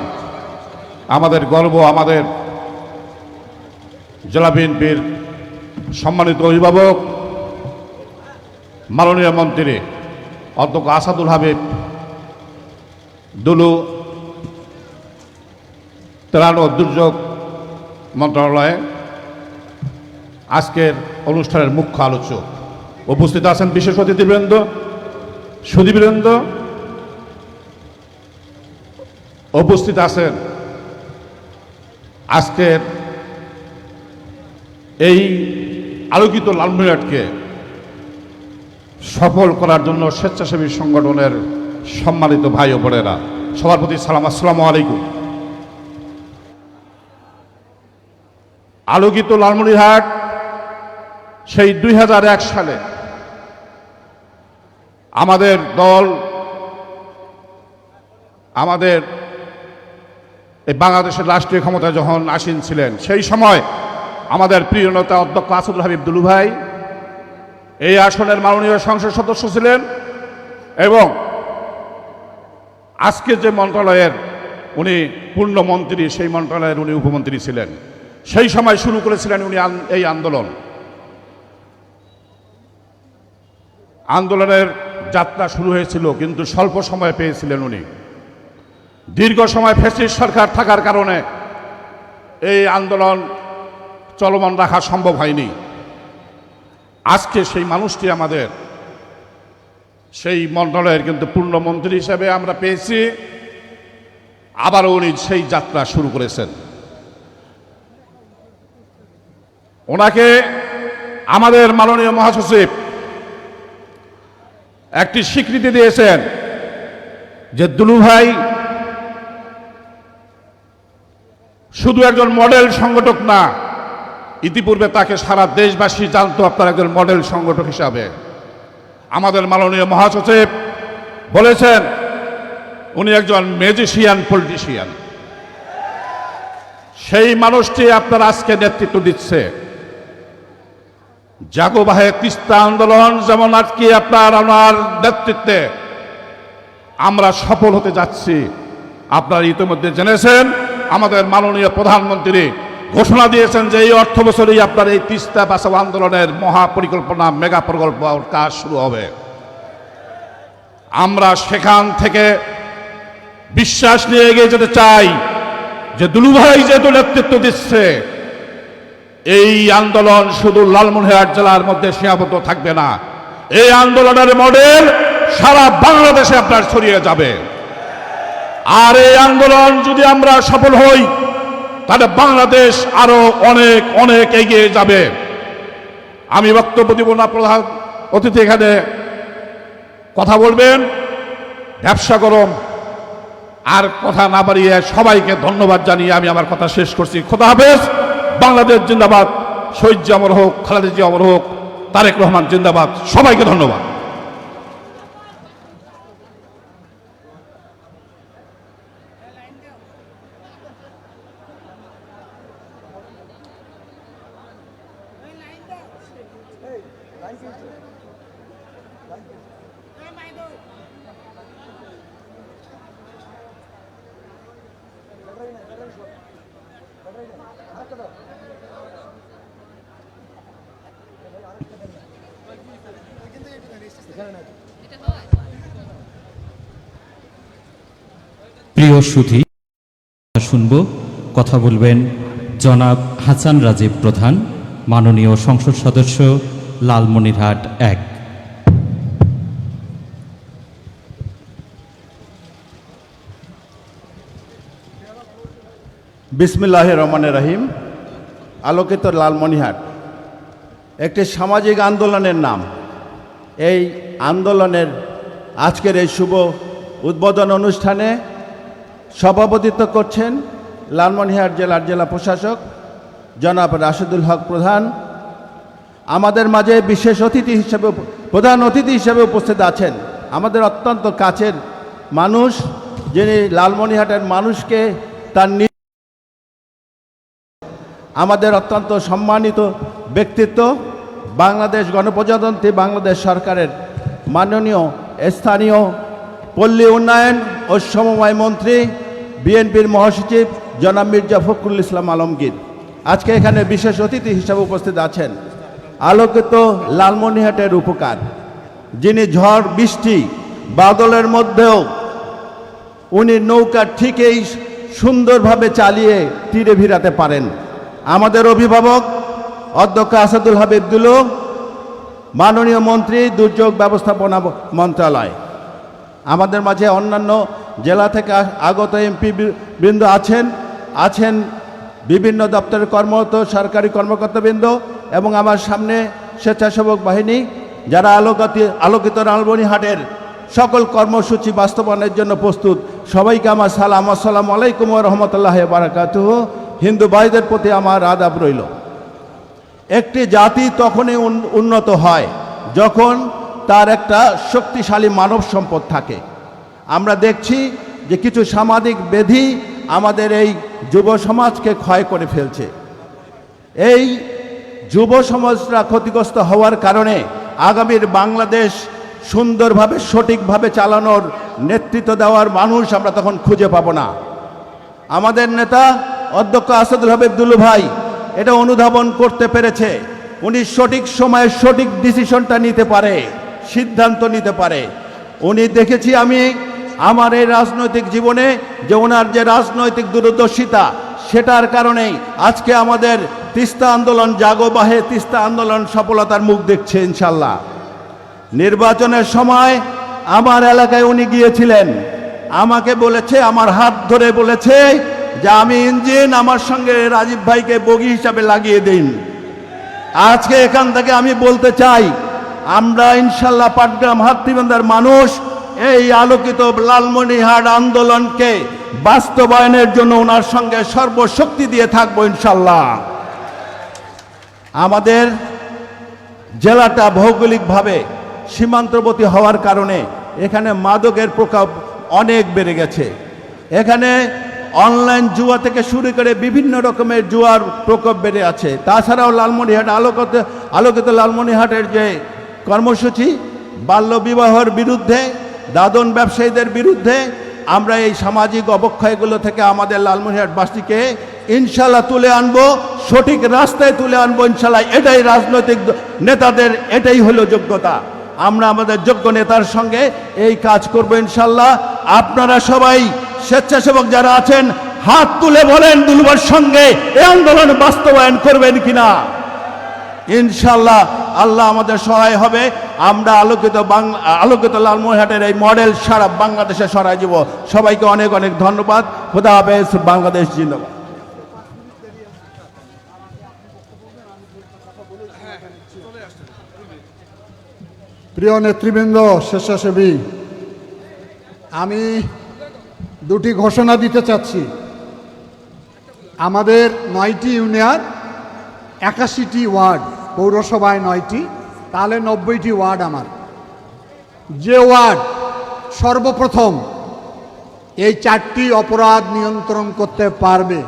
আমাদের গর্ব, আমাদের জেলা বিএনপির সম্মানিত অভিভাবক, মাননীয় মন্ত্রী অধ্যক্ষ আসাদুল হাবিব দুলু, ত্রাণ ও দুর্যোগ মন্ত্রণালয়ে আজকের অনুষ্ঠানের মুখ্য আলোচক। উপস্থিত আছেন বিশেষ অতিথিবৃন্দ, সুধীবৃন্দ, উপস্থিত আছেন আজকের এই আলোকিত লালমনিরহাটকে সফল করার জন্য স্বেচ্ছাসেবী সংগঠনের সম্মানিত ভাই ও বোনেরা, সবার প্রতি সালাম, আসসালামু আলাইকুম। আলোকিত লালমনিরহাট সেই 2001 সালে আমাদের দল, আমাদের এই বাংলাদেশের রাষ্ট্রীয় ক্ষমতায় যখন আসীন ছিলেন, সেই সময় আমাদের প্রিয় নেতা অধ্যক্ষ আসাদুল হাবিব দুলু ভাই এই আসনের মাননীয় সংসদ সদস্য ছিলেন এবং আজকে যে মন্ত্রণালয়ের উনি পূর্ণমন্ত্রী, সেই মন্ত্রণালয়ের উনি উপমন্ত্রী ছিলেন। সেই সময় শুরু করেছিলেন উনি এই আন্দোলনের যাত্রা শুরু হয়েছিল, কিন্তু স্বল্প সময় পেয়েছিলেন উনি। দীর্ঘ সময় ফ্যাসিস্ট সরকার থাকার কারণে এই আন্দোলন চলমান রাখা সম্ভব হয়নি। আজকে সেই মানুষটি আমাদের সেই মন্ত্রণালয়ের কিন্তু পূর্ণমন্ত্রী হিসেবে আমরা পেয়েছি। আবারও উনি সেই যাত্রা শুরু করেছেন। ওনাকে আমাদের মাননীয় মহাসচিব একটি স্বীকৃতি দিয়েছেন যে দুলু ভাই শুধু একজন মডেল সংগঠক না, ইতিপূর্বে তাকে সারা দেশবাসী জানতো আপনার একজন মডেল সংগঠক হিসাবে। আমাদের মাননীয় মহাসচিব বলেছেন উনি একজন ম্যাজিশিয়ান পলিটিশিয়ান। সেই মানুষটি আপনার আজকে নেতৃত্ব দিচ্ছে। জাগো বাহে তিস্তা আন্দোলন যেমন আজকে আপনার আমার নেতৃত্বে আমরা সফল হতে যাচ্ছি। আপনারা ইতিমধ্যে জেনেছেন আমাদের মাননীয় প্রধানমন্ত্রী ঘোষণা দিয়েছেন যে এই অর্থ বছরেই আপনার এই তিস্তা বাঁচাও আন্দোলনের মহাপরিকল্পনা, মেগা প্রকল্প কাজ শুরু হবে। আমরা সেখান থেকে বিশ্বাস নিয়ে এগিয়ে যেতে চাই যে দুলু ভাই যেহেতু নেতৃত্ব দিচ্ছে, এই আন্দোলন শুধু লালমনিরহাট জেলার মধ্যে সীমাবদ্ধ থাকবে না। এই আন্দোলনের মডেল সারা বাংলাদেশে আপনার ছড়িয়ে যাবে। আর এই আন্দোলন যদি আমরা সফল হই, তাহলে বাংলাদেশ আরো অনেক অনেক এগিয়ে যাবে। আমি বক্তব্য দিব না, প্রধান অতিথি এখানে কথা বলবেন। ব্যবসা গরম, আর কথা না বাড়িয়ে সবাইকে ধন্যবাদ জানিয়ে আমি আমার কথা শেষ করছি। খোদা হাফেজ। বাংলাদেশ জিন্দাবাদ। শহীদ জি অমর হোক, খালেদা জি অমর হোক, তারেক রহমান জিন্দাবাদ। সবাইকে ধন্যবাদ। প্রিয় সুধী, শুনব কথা বলবেন জনাব হাসান রাজীব প্রধান, মাননীয় সংসদ সদস্য, লালমনিরহাট 1। বিসমিল্লাহির রহমানির রহিম। আলোকিত লালমনিরহাট একটি সামাজিক আন্দোলনের নাম। এই আন্দোলনের আজকের এই শুভ উদ্বোধন অনুষ্ঠানে সভাপতিত্ব করছেন লালমনিরহাট জেলার জেলা প্রশাসক জনাব রাশেদুল হক প্রধান। আমাদের মাঝে বিশেষ অতিথি হিসেবে, প্রধান অতিথি হিসেবে উপস্থিত আছেন আমাদের অত্যন্ত কাছের মানুষ, যিনি লালমনিরহাটের মানুষকে তার আমাদের অত্যন্ত সম্মানিত ব্যক্তিত্ব, বাংলাদেশ গণপ্রজাতন্ত্রী বাংলাদেশ সরকারের মাননীয় স্থানীয় পল্লী উন্নয়ন ও সমবায় মন্ত্রী, বিএনপির মহাসচিব জনাব মির্জা ফখরুল ইসলাম আলমগীর আজকে এখানে বিশেষ অতিথি হিসেবে উপস্থিত আছেন। আলোকিত লালমনিরহাটের উপকার, যিনি ঝড় বৃষ্টি বাদলের মধ্যেও উনি নৌকা ঠিকই সুন্দরভাবে চালিয়ে তীরে ভিড়াতে পারেন। আমাদের অভিভাবক অধ্যক্ষ আসাদুল হাবিব দুলু, মাননীয় মন্ত্রী দুর্যোগ ব্যবস্থাপনা মন্ত্রণালয়, আমাদের মাঝে অন্যান্য জেলা থেকে আগত এমপি বৃন্দ আছেন বিভিন্ন দপ্তরের কর্মরত সরকারি কর্মকর্তাবৃন্দ এবং আমার সামনে স্বেচ্ছাসেবক বাহিনী, যারা আলোকিত লালমনিরহাটের সকল কর্মসূচি বাস্তবায়নের জন্য প্রস্তুত। সবাইকে আমার সালাম, আসসালামু আলাইকুম ওয়া রাহমাতুল্লাহি ওয়া বারাকাতুহু। হিন্দু ভাইদের প্রতি আমার আদাব রইল। একটি জাতি তখনই উন্নত হয় যখন তার একটা শক্তিশালী মানব সম্পদ থাকে। আমরা দেখছি যে কিছু সামাজিক ব্যাধি আমাদের এই যুব সমাজকে ক্ষয় করে ফেলছে। এই যুব সমাজরা ক্ষতিগ্রস্ত হওয়ার কারণে আগামীর বাংলাদেশ সুন্দরভাবে সঠিকভাবে চালানোর নেতৃত্ব দেওয়ার মানুষ আমরা তখন খুঁজে পাব না। আমাদের নেতা অধ্যক্ষ আসাদুল হাবিব দুলু ভাই এটা অনুধাবন করতে পেরেছে। উনি সঠিক সময়ে সঠিক ডিসিশনটা নিতে পারে, সিদ্ধান্ত নিতে পারে। উনি দেখেছি আমি আমার এই রাজনৈতিক জীবনে যে ওনার যে রাজনৈতিক দূরদর্শিতা, সেটার কারণেই আজকে আমাদের তিস্তা আন্দোলন জাগো বাহে তিস্তা আন্দোলন সফলতার মুখ দেখছে ইনশাল্লাহ। নির্বাচনের সময় আমার এলাকায় উনি গিয়েছিলেন, আমাকে বলেছে, আমার হাত ধরে বলেছে যে আমি ইঞ্জিন আমার সঙ্গে রাজীব ভাইকে বগি হিসাবে লাগিয়ে দিন। আজকে এখান থেকে আমি বলতে চাই, আমরা ইনশাল্লাহ পাটগ্রাম হাতীবান্ধার মানুষ এই আলোকিত লালমনিরহাট আন্দোলনকে বাস্তবায়নের জন্য ওনার সঙ্গে সর্বশক্তি দিয়ে থাকবো ইনশাল্লাহ। আমাদের জেলাটা ভৌগোলিকভাবে সীমান্তবর্তী হওয়ার কারণে এখানে মাদকের প্রকোপ অনেক বেড়ে গেছে। এখানে অনলাইন জুয়া থেকে শুরু করে বিভিন্ন রকমের জুয়ার প্রকোপ বেড়ে আছে। তাছাড়াও লালমনিরহাট আলোকিত লালমনিরহাটের যে কর্মসূচি, বাল্যবিবাহের বিরুদ্ধে, দাদন ব্যবসায়ীদের বিরুদ্ধে, আমরা এই সামাজিক অবক্ষয়গুলো থেকে আমাদের লালমনিরহাটবাসীকে ইনশাল্লাহ তুলে আনবো, সঠিক রাস্তায় তুলে আনবো ইনশাল্লাহ। এটাই রাজনৈতিক নেতাদের, এটাই হলো যোগ্যতা। আমরা আমাদের যোগ্য নেতার সঙ্গে এই কাজ করবো ইনশাল্লাহ। আপনারা সবাই স্বেচ্ছাসেবক যারা আছেন হাত তুলে বলেন দুলুবার সঙ্গে এই আন্দোলন বাস্তবায়ন করবেন কিনা। ইনশাল্লাহ আল্লাহ আমাদের সহায় হবে। আমরা আলোকিত লালমনিরহাটের এই মডেল সারা বাংলাদেশে সরাই যাব। সবাইকে অনেক অনেক ধন্যবাদ। খোদা হাফেজ। বাংলাদেশ জিন্দাবাদ। প্রিয় নেতৃবৃন্দ, স্বেচ্ছাসেবী, আমি দুটি ঘোষণা দিতে চাচ্ছি। আমাদের 9টি ইউনিয়ন, 81টি ওয়ার্ড, পৌরসভায় 9টি, তাহলে 90টি ওয়ার্ড আমার। যে ওয়ার্ড সর্বপ্রথম এই 4টি অপরাধ নিয়ন্ত্রণ করতে পারবে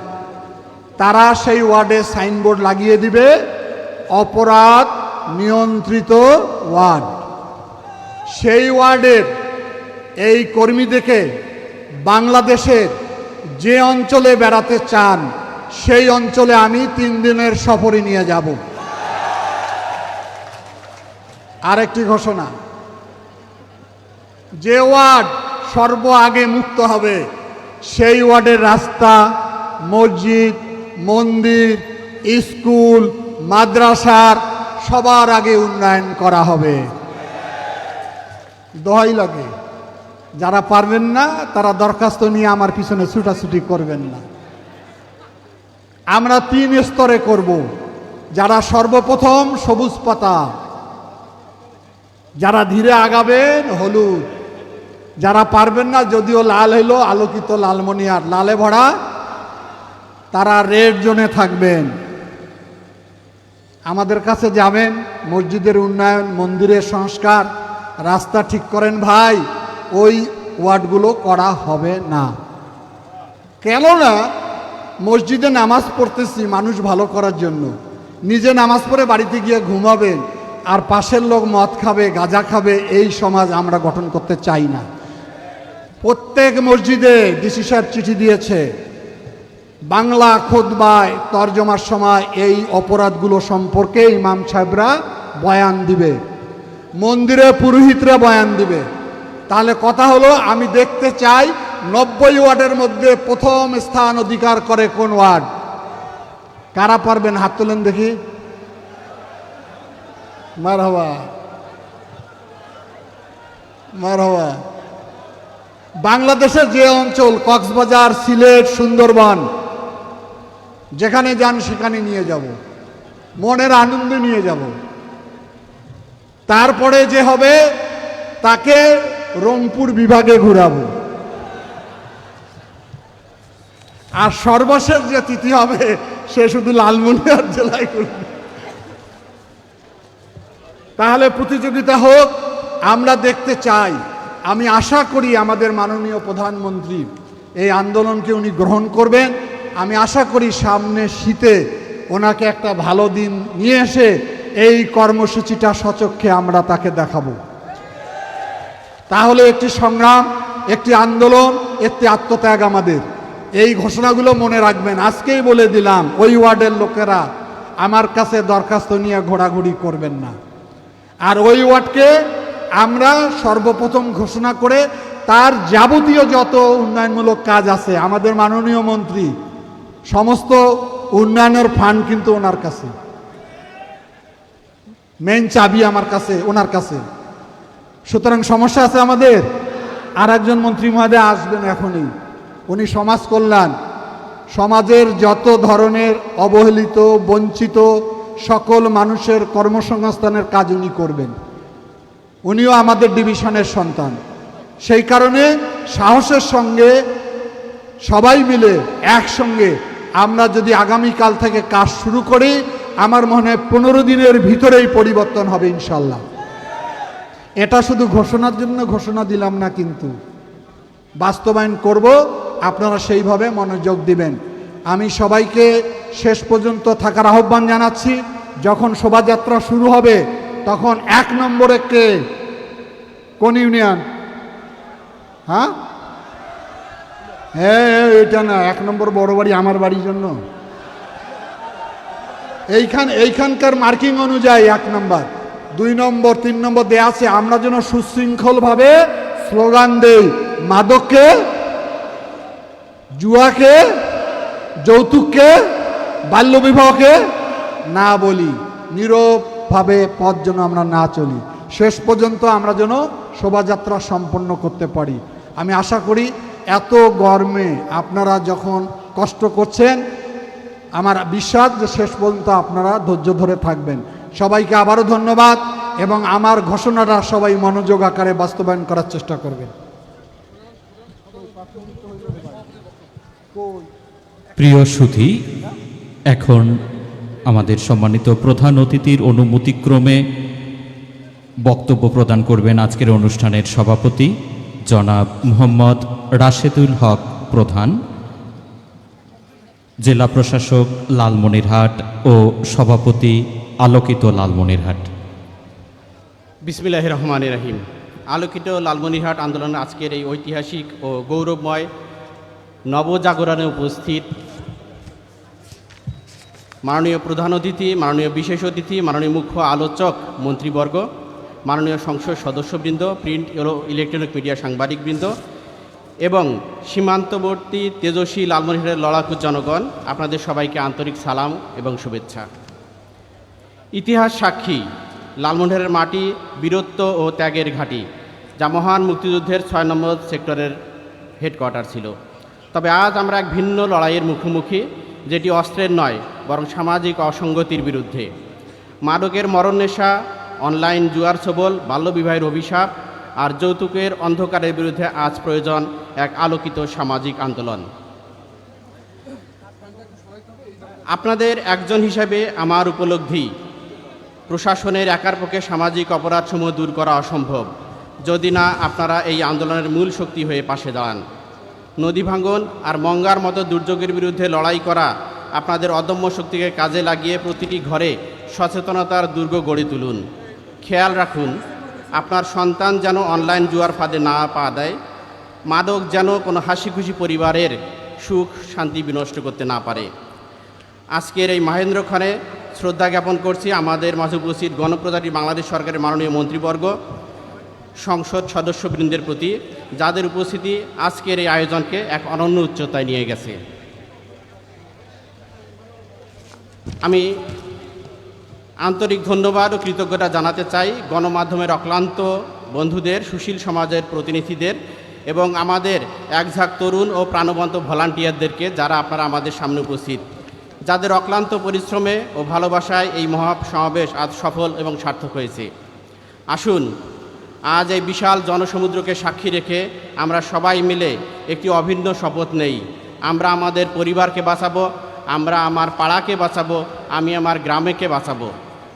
তারা সেই ওয়ার্ডে সাইনবোর্ড লাগিয়ে দিবে, অপরাধ নিয়ন্ত্রিত ওয়ার্ড। সেই ওয়ার্ডের এই কর্মীদেরকে বাংলাদেশের যে অঞ্চলে বেড়াতে চান সেই অঞ্চলে আমি 3 দিনের সফরে নিয়ে যাব। আরেকটি ঘোষণা, যে ওয়ার্ড সর্ব আগে মুক্ত হবে সেই ওয়ার্ডের রাস্তা, মসজিদ, মন্দির, স্কুল, মাদ্রাসার সবার আগে উন্নয়ন করা হবে। দোহাই লাগে, যারা পারবেন না তারা দরখাস্ত নিয়ে আমার পিছনে ছুটাছুটি করবেন না। আমরা 3 স্তরে করব। যারা সর্বপ্রথম সবুজ পাতা, যারা ধীরে আগাবেন হলুদ, যারা পারবেন না যদিও লাল হলো আলোকিত লালমনিরহাট লালে ভরা, তারা রেড জোনে থাকবেন। আমাদের কাছে যাবেন, মসজিদের উন্নয়ন, মন্দিরের সংস্কার, রাস্তা ঠিক করেন ভাই, ওই ওয়ার্ডগুলো করা হবে না। কেননা মসজিদে নামাজ পড়তেছি মানুষ ভালো করার জন্য, নিজে নামাজ পড়ে বাড়িতে গিয়ে ঘুমাবেন আর পাশের লোক মদ খাবে, গাঁজা খাবে, এই সমাজ আমরা গঠন করতে চাই না। প্রত্যেক মসজিদে ডিসি সাহেব চিঠি দিয়েছে, বাংলা খুতবায় তরজমার সময় এই অপরাধগুলো সম্পর্কে ইমাম সাহেবরা বয়ান দিবে, মন্দিরে পুরোহিতরা বয়ান দিবে। তাহলে কথা হলো, আমি দেখতে চাই 90 ওয়ার্ডের মধ্যে প্রথম স্থান অধিকার করে কোন ওয়ার্ড? কারা পারবেন হাত তোলেন দেখি। মারহাবা মারহাবা। বাংলাদেশের যে অঞ্চল, কক্সবাজার, সিলেট, সুন্দরবন, যেখানে যান সেখানে নিয়ে যাব, মনের আনন্দে নিয়ে যাব। তারপরে যে হবে তাকে রংপুর বিভাগে ঘুরাবো, আর সর্বশেষ যে তিথি হবে সে শুধু লালমনিরহাট জেলায় করবে। তাহলে প্রতিযোগিতা হোক, আমরা দেখতে চাই। আমি আশা করি আমাদের মাননীয় প্রধানমন্ত্রী এই আন্দোলনকে উনি গ্রহণ করবেন। আমি আশা করি সামনে শীতে ওনাকে একটা ভালো দিন নিয়ে এসে এই কর্মসূচিটা সচক্ষে আমরা তাকে দেখাবো। তাহলে একটি সংগ্রাম, একটি আন্দোলন, একটি আত্মত্যাগ আমাদের। এই ঘোষণাগুলো মনে রাখবেন। আজকেই বলে দিলাম, ওই ওয়ার্ডের লোকেরা আমার কাছে দরখাস্ত নিয়ে ঘোরাঘুরি করবেন না। আর ওই ওয়ার্ডকে আমরা সর্বপ্রথম ঘোষণা করে তার যাবতীয় যত উন্নয়নমূলক কাজ আছে, আমাদের মাননীয় মন্ত্রী সমস্ত উন্নয়নের ফান্ড কিন্তু ওনার কাছে, মেইন চাবি আমার কাছে, ওনার কাছে। সুতরাং সমস্যা আছে আমাদের। আর একজন মন্ত্রী মহোদয় আসবেন এখনই, উনি সমাজ কল্যাণ, সমাজের যত ধরনের অবহেলিত, বঞ্চিত সকল মানুষের কর্মসংস্থানের কাজ উনি করবেন। উনিও আমাদের ডিভিশনের সন্তান। সেই কারণে সাহসের সঙ্গে সবাই মিলে একসঙ্গে আমরা যদি আগামীকাল থেকে কাজ শুরু করি, আমার মনে হয় 15 দিনের ভিতরেই পরিবর্তন হবে ইনশাল্লাহ। এটা শুধু ঘোষণার জন্য ঘোষণা দিলাম না, কিন্তু বাস্তবায়ন করব। আপনারা সেইভাবে মনোযোগ দিবেন। আমি সবাইকে শেষ পর্যন্ত থাকার আহ্বান জানাচ্ছি। যখন শোভাযাত্রা শুরু হবে তখন 1 নম্বরে কে, কোন ইউনিয়ন? হ্যাঁ হ্যাঁ, এটা না, 1 নম্বর বড় বাড়ি, আমার বাড়ির জন্য। এইখানকার মার্কিং অনুযায়ী 1 নম্বর, 2 নম্বর, 3 নম্বর দেয়া আছে। আমরা যেন সুশৃঙ্খলভাবে স্লোগান দেই, মাদককে, জুয়াকে, যৌতুককে, বাল্যবিবাহকে না বলি, নীরবভাবে পথ যেন আমরা না চলি। শেষ পর্যন্ত আমরা যেন শোভাযাত্রা সম্পন্ন করতে পারি। আমি আশা করি এত গরমে আপনারা যখন কষ্ট করছেন, আমার বিশ্বাস যে শেষ পর্যন্ত আপনারা ধৈর্য ধরে থাকবেন। সবাইকে আবারও ধন্যবাদ, এবং আমার ঘোষণাটা সবাই মনোযোগ আকারে বাস্তবায়ন করার চেষ্টা করবেন। প্রিয় সুধী, এখন আমাদের সম্মানিত প্রধান অতিথির অনুমতিক্রমে বক্তব্য প্রদান করবেন আজকের অনুষ্ঠানের সভাপতি জনাব মোহাম্মদ রাশেদুল হক প্রধান, জেলা প্রশাসক লালমনিরহাট ও সভাপতি আলোকিত লালমনিরহাট। বিসমিল্লাহির রহমানির রহিম। আলোকিত লালমনিরহাট আন্দোলনের আজকের এই ঐতিহাসিক ও গৌরবময় নবজাগরণে উপস্থিত মাননীয় প্রধান অতিথি, মাননীয় বিশেষ অতিথি, মাননীয় মুখ্য আলোচক মন্ত্রীবর্গ, মাননীয় সংসদ সদস্যবৃন্দ, প্রিন্ট ও ইলেকট্রনিক মিডিয়া সাংবাদিকবৃন্দ এবং সীমান্তবর্তী তেজস্বী লালমনিরহাটের লড়াকু জনগণ, আপনাদের সবাইকে আন্তরিক সালাম এবং শুভেচ্ছা। ইতিহাস সাক্ষী, লালমনিরহাটের মাটি বীরত্ব ও ত্যাগের ঘাঁটি, যা মহান মুক্তিযুদ্ধের 6 নম্বর সেক্টরের হেডকোয়ার্টার ছিল। তবে আজ আমরা এক ভিন্ন লড়াইয়ের মুখোমুখি, যেটি অস্ত্রের নয় বরং সামাজিক অসঙ্গতির বিরুদ্ধে। মাদকের মরণনেশা, অনলাইন জুয়ার ছবল, বাল্যবিবাহের অভিশাপ আর যৌতুকের অন্ধকারের বিরুদ্ধে আজ প্রয়োজন এক আলোকিত সামাজিক আন্দোলন। আপনাদের একজন হিসেবে আমার উপলব্ধি, প্রশাসনের একার পক্ষে সামাজিক অপরাধসমূহ দূর করা অসম্ভব যদি না আপনারা এই আন্দোলনের মূল শক্তি হয়ে পাশে দাঁড়ান। নদী ভাঙন আর মঙ্গার মতো দুর্যোগের বিরুদ্ধে লড়াই করা আপনাদের অদম্য শক্তিকে কাজে লাগিয়ে প্রতিটি ঘরে সচেতনতার দুর্গ গড়ে তুলুন। খেয়াল রাখুন আপনার সন্তান যেন অনলাইন জুয়ার ফাঁদে না পা দেয়, মাদক যেন কোনো হাসি খুশি পরিবারের সুখ শান্তি বিনষ্ট করতে না পারে। আজকের এই মহেন্দ্রক্ষণে শ্রদ্ধা জ্ঞাপন করছি আমাদের মাঝে উপস্থিত গণপ্রজাতন্ত্রী বাংলাদেশ সরকারের মাননীয় মন্ত্রীবর্গ, সংসদ সদস্যবৃন্দের প্রতি, যাদের উপস্থিতি আজকের এই আয়োজনকে এক অনন্য উচ্চতায় নিয়ে গেছে। আমি আন্তরিক ধন্যবাদ ও কৃতজ্ঞতা জানাতে চাই গণমাধ্যমের অক্লান্ত বন্ধুদের, সুশীল সমাজের প্রতিনিধিদের এবং আমাদের একঝাঁক তরুণ ও প্রাণবন্ত ভলান্টিয়ারদেরকে, যারা আপনারা আমাদের সামনে উপস্থিত, যাদের অক্লান্ত পরিশ্রমে ও ভালোবাসায় এই মহা সমাবেশ আজ সফল এবং সার্থক হয়েছে। আসুন আজ এই বিশাল জনসমুদ্রকে সাক্ষী রেখে আমরা সবাই মিলে একটি অভিন্ন শপথ নেই। আমরা আমাদের পরিবারকে বাঁচাবো, আমরা আমার পাড়াকে বাঁচাবো, আমি আমার গ্রামেকে বাঁচাবো।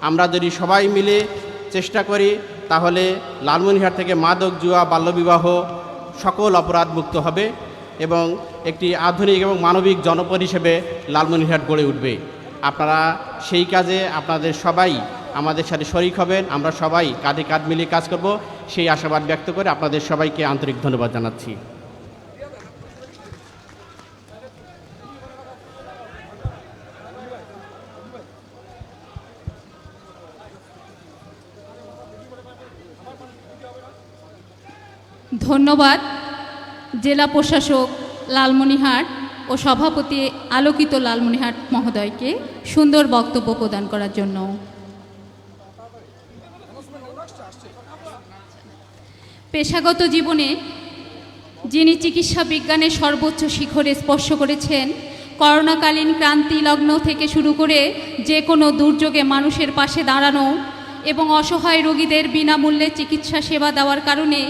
আমরা যদি সবাই মিলে চেষ্টা করি তাহলে লালমনিরহাট থেকে মাদক, জুয়া, বাল্যবিবাহ সকল অপরাধ মুক্ত হবে এবং একটি আধুনিক এবং মানবিক জনপদ হিসেবে লালমনিরহাট গড়ে উঠবে। আপনারা সেই কাজে আপনাদের সবাই আমাদের সাথে শরিক হবেন। আমরা সবাই কাঁধে কাঁধ মিলিয়ে কাজ করব, সেই আশাবাদ ব্যক্ত করে আপনাদের সবাইকে আন্তরিক ধন্যবাদ জানাচ্ছি। ধন্যবাদ জেলা প্রশাসক লালমনিরহাট ও সভাপতি আলোকিত লালমনিরহাট মহোদয়কে সুন্দর বক্তব্য প্রদান করার জন্য। পেশাগত জীবনে যিনি চিকিৎসা বিজ্ঞানের সর্বোচ্চ শিখরে স্পর্শ করেছেন, করোনাকালীন ক্রান্তি লগ্ন থেকে শুরু করে যে কোনো দুর্যোগে মানুষের পাশে দাঁড়ানো এবং অসহায় রোগীদের বিনামূল্যে চিকিৎসা সেবা দেওয়ার কারণে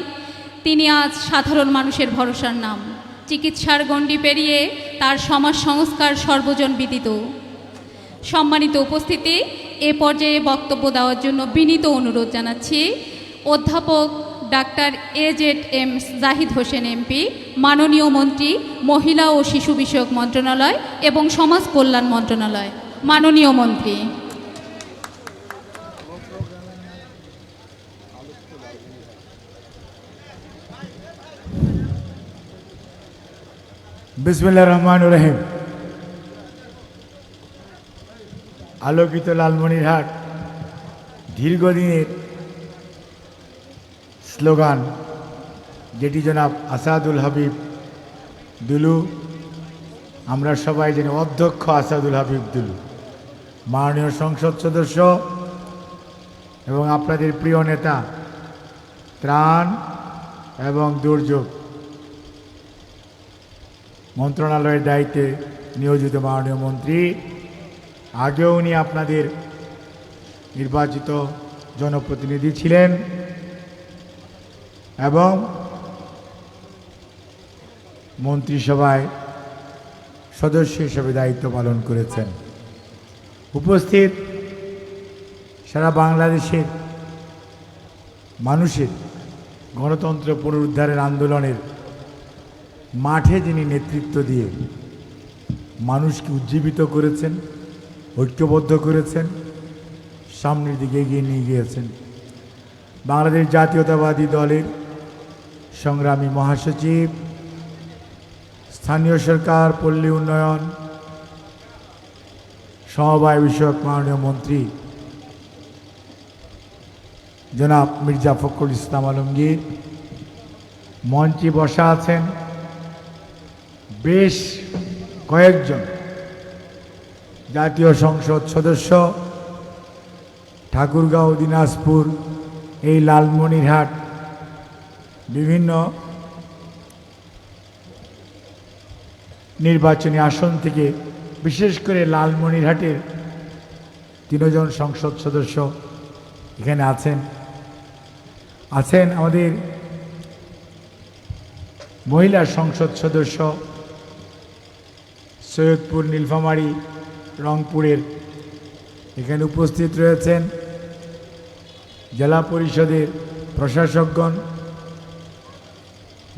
তিনি আজ সাধারণ মানুষের ভরসার নাম। চিকিৎসার গণ্ডি পেরিয়ে তার সমাজ সংস্কার সর্বজন বিদিত। সম্মানিত উপস্থিতি, এ পর্যায়ে বক্তব্য দেওয়ার জন্য বিনীত অনুরোধ জানাচ্ছি অধ্যাপক doctor AZM Zahid Hossain MP, মাননীয় মন্ত্রী, মহিলা ও শিশু বিষয়ক মন্ত্রণালয় এবং সমাজ কল্যাণ মন্ত্রণালয়। মাননীয় মন্ত্রী। বিসমিল্লাহির রহমানির রহিম। আলোকিত লালমনিরহাট দীর্ঘদিনের স্লোগান, যেটি জনাব আসাদুল হাবিব দুলু, আমরা সবাই জানি অধ্যক্ষ আসাদুল হাবিব দুলু, মাননীয় সংসদ সদস্য এবং আপনাদের প্রিয় নেতা, ত্রাণ এবং দুর্যোগ মন্ত্রণালয়ের দায়িত্বে নিয়োজিত মাননীয় মন্ত্রী। আগেও উনি আপনাদের নির্বাচিত জনপ্রতিনিধি ছিলেন এবং মন্ত্রিসভায় সদস্য হিসেবে দায়িত্ব পালন করেছেন। উপস্থিত সারা বাংলাদেশের মানুষের গণতন্ত্র পুনরুদ্ধারের আন্দোলনের মাঠে যিনি নেতৃত্ব দিয়ে মানুষকে উজ্জীবিত করেছেন, ঐক্যবদ্ধ করেছেন, সামনের দিকে এগিয়ে নিয়ে গিয়েছেন, বাংলাদেশ জাতীয়তাবাদী দলের সংগ্রামী মহাসচিব, স্থানীয় সরকার, পল্লী উন্নয়ন, সমবায় বিষয়ক মাননীয় মন্ত্রী জনাব মির্জা ফখরুল ইসলাম আলমগীর মঞ্চে বসা আছেন। বেশ কয়েকজন জাতীয় সংসদ সদস্য, ঠাকুরগাঁও, দিনাজপুর, এই লালমনিরহাট বিভিন্ন নির্বাচনী আসন থেকে, বিশেষ করে লালমনিরহাটের 3 জন সংসদ সদস্য এখানে আছেন। আমাদের মহিলা সংসদ সদস্য সৈয়দপুর, নীলফামারী, রংপুরের এখানে উপস্থিত রয়েছেন। জেলা পরিষদের প্রশাসকগণ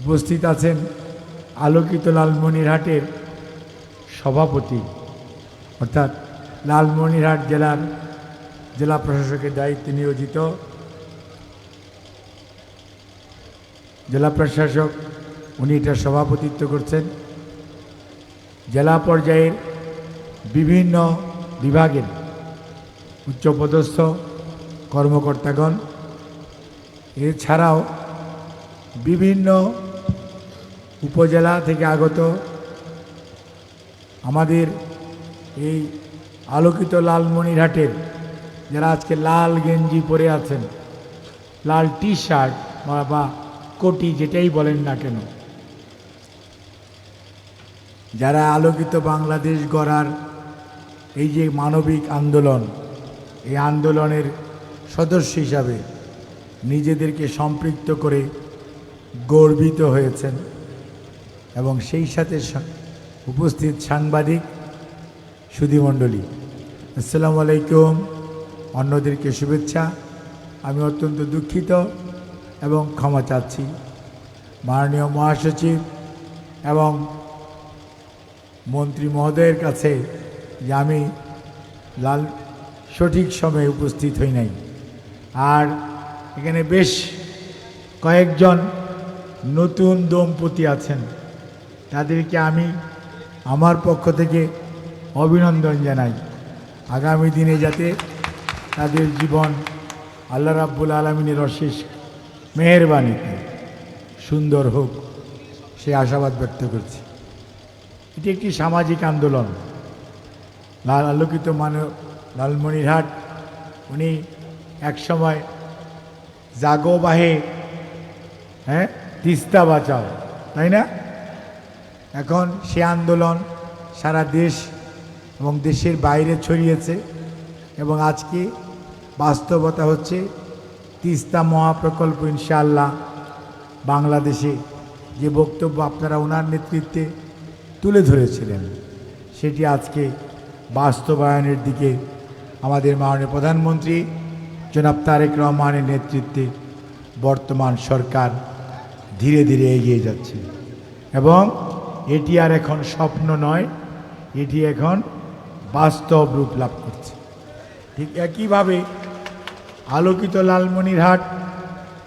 উপস্থিত আছেন। আলোকিত লালমনিরহাটের সভাপতি, অর্থাৎ লালমনিরহাট জেলার জেলা প্রশাসকের দায়িত্বে নিয়োজিত জেলা প্রশাসক, উনি এটা সভাপতিত্ব করছেন। জেলা পর্যায়ের বিভিন্ন বিভাগের উচ্চপদস্থ কর্মকর্তাগণ, এছাড়াও বিভিন্ন উপজেলা থেকে আগত আমাদের এই আলোকিত লালমনিরহাটের যারা আজকে লাল গেঞ্জি পরে আছেন, লাল টি শার্ট বা কোটি যেটাই বলেন না কেন, যারা আলোকিত বাংলাদেশ গড়ার এই যে মানবিক আন্দোলন, এই আন্দোলনের সদস্য হিসাবে নিজেদেরকে সম্পৃক্ত করে গর্বিত হয়েছেন এবং সেই সাথে উপস্থিত সাংবাদিক সুধীমণ্ডলী, আসসালামু আলাইকুম, অন্যদেরকে শুভেচ্ছা। আমি অত্যন্ত দুঃখিত এবং ক্ষমা চাচ্ছি মাননীয় মহাসচিব এবং মন্ত্রী মহোদয়ের কাছে যে আমি সঠিক সময়ে উপস্থিত হই নাই। আর এখানে বেশ কয়েকজন নতুন দম্পতি আছেন, তাদেরকে আমি আমার পক্ষ থেকে অভিনন্দন জানাই। আগামী দিনে যাতে তাদের জীবন আল্লাহ রাব্বুল আলামিনের অশেষ মেহেরবানিতে সুন্দর হোক, সে আশাবাদ ব্যক্ত করছি। এটি একটি সামাজিক আন্দোলন। আলোকিত লালমনিরহাট, উনি একসময় জাগো বাহে, তিস্তা বাঁচাও, তাই না? এখন সে আন্দোলন সারা দেশ এবং দেশের বাইরে ছড়িয়েছে এবং আজকে বাস্তবতা হচ্ছে তিস্তা মহাপ্রকল্প ইনশাআল্লাহ বাংলাদেশে যে বক্তব্য আপনারা ওনার নেতৃত্বে তুলে ধরেছিলেন, সেটি আজকে বাস্তবায়নের দিকে আমাদের মাননীয় প্রধানমন্ত্রী জনাব তারেক রহমানের নেতৃত্বে বর্তমান সরকার ধীরে ধীরে এগিয়ে যাচ্ছে এবং এটি আর এখন স্বপ্ন নয়, এটি এখন বাস্তব রূপ লাভ করছে। ঠিক একইভাবে আলোকিত লালমনিরহাট,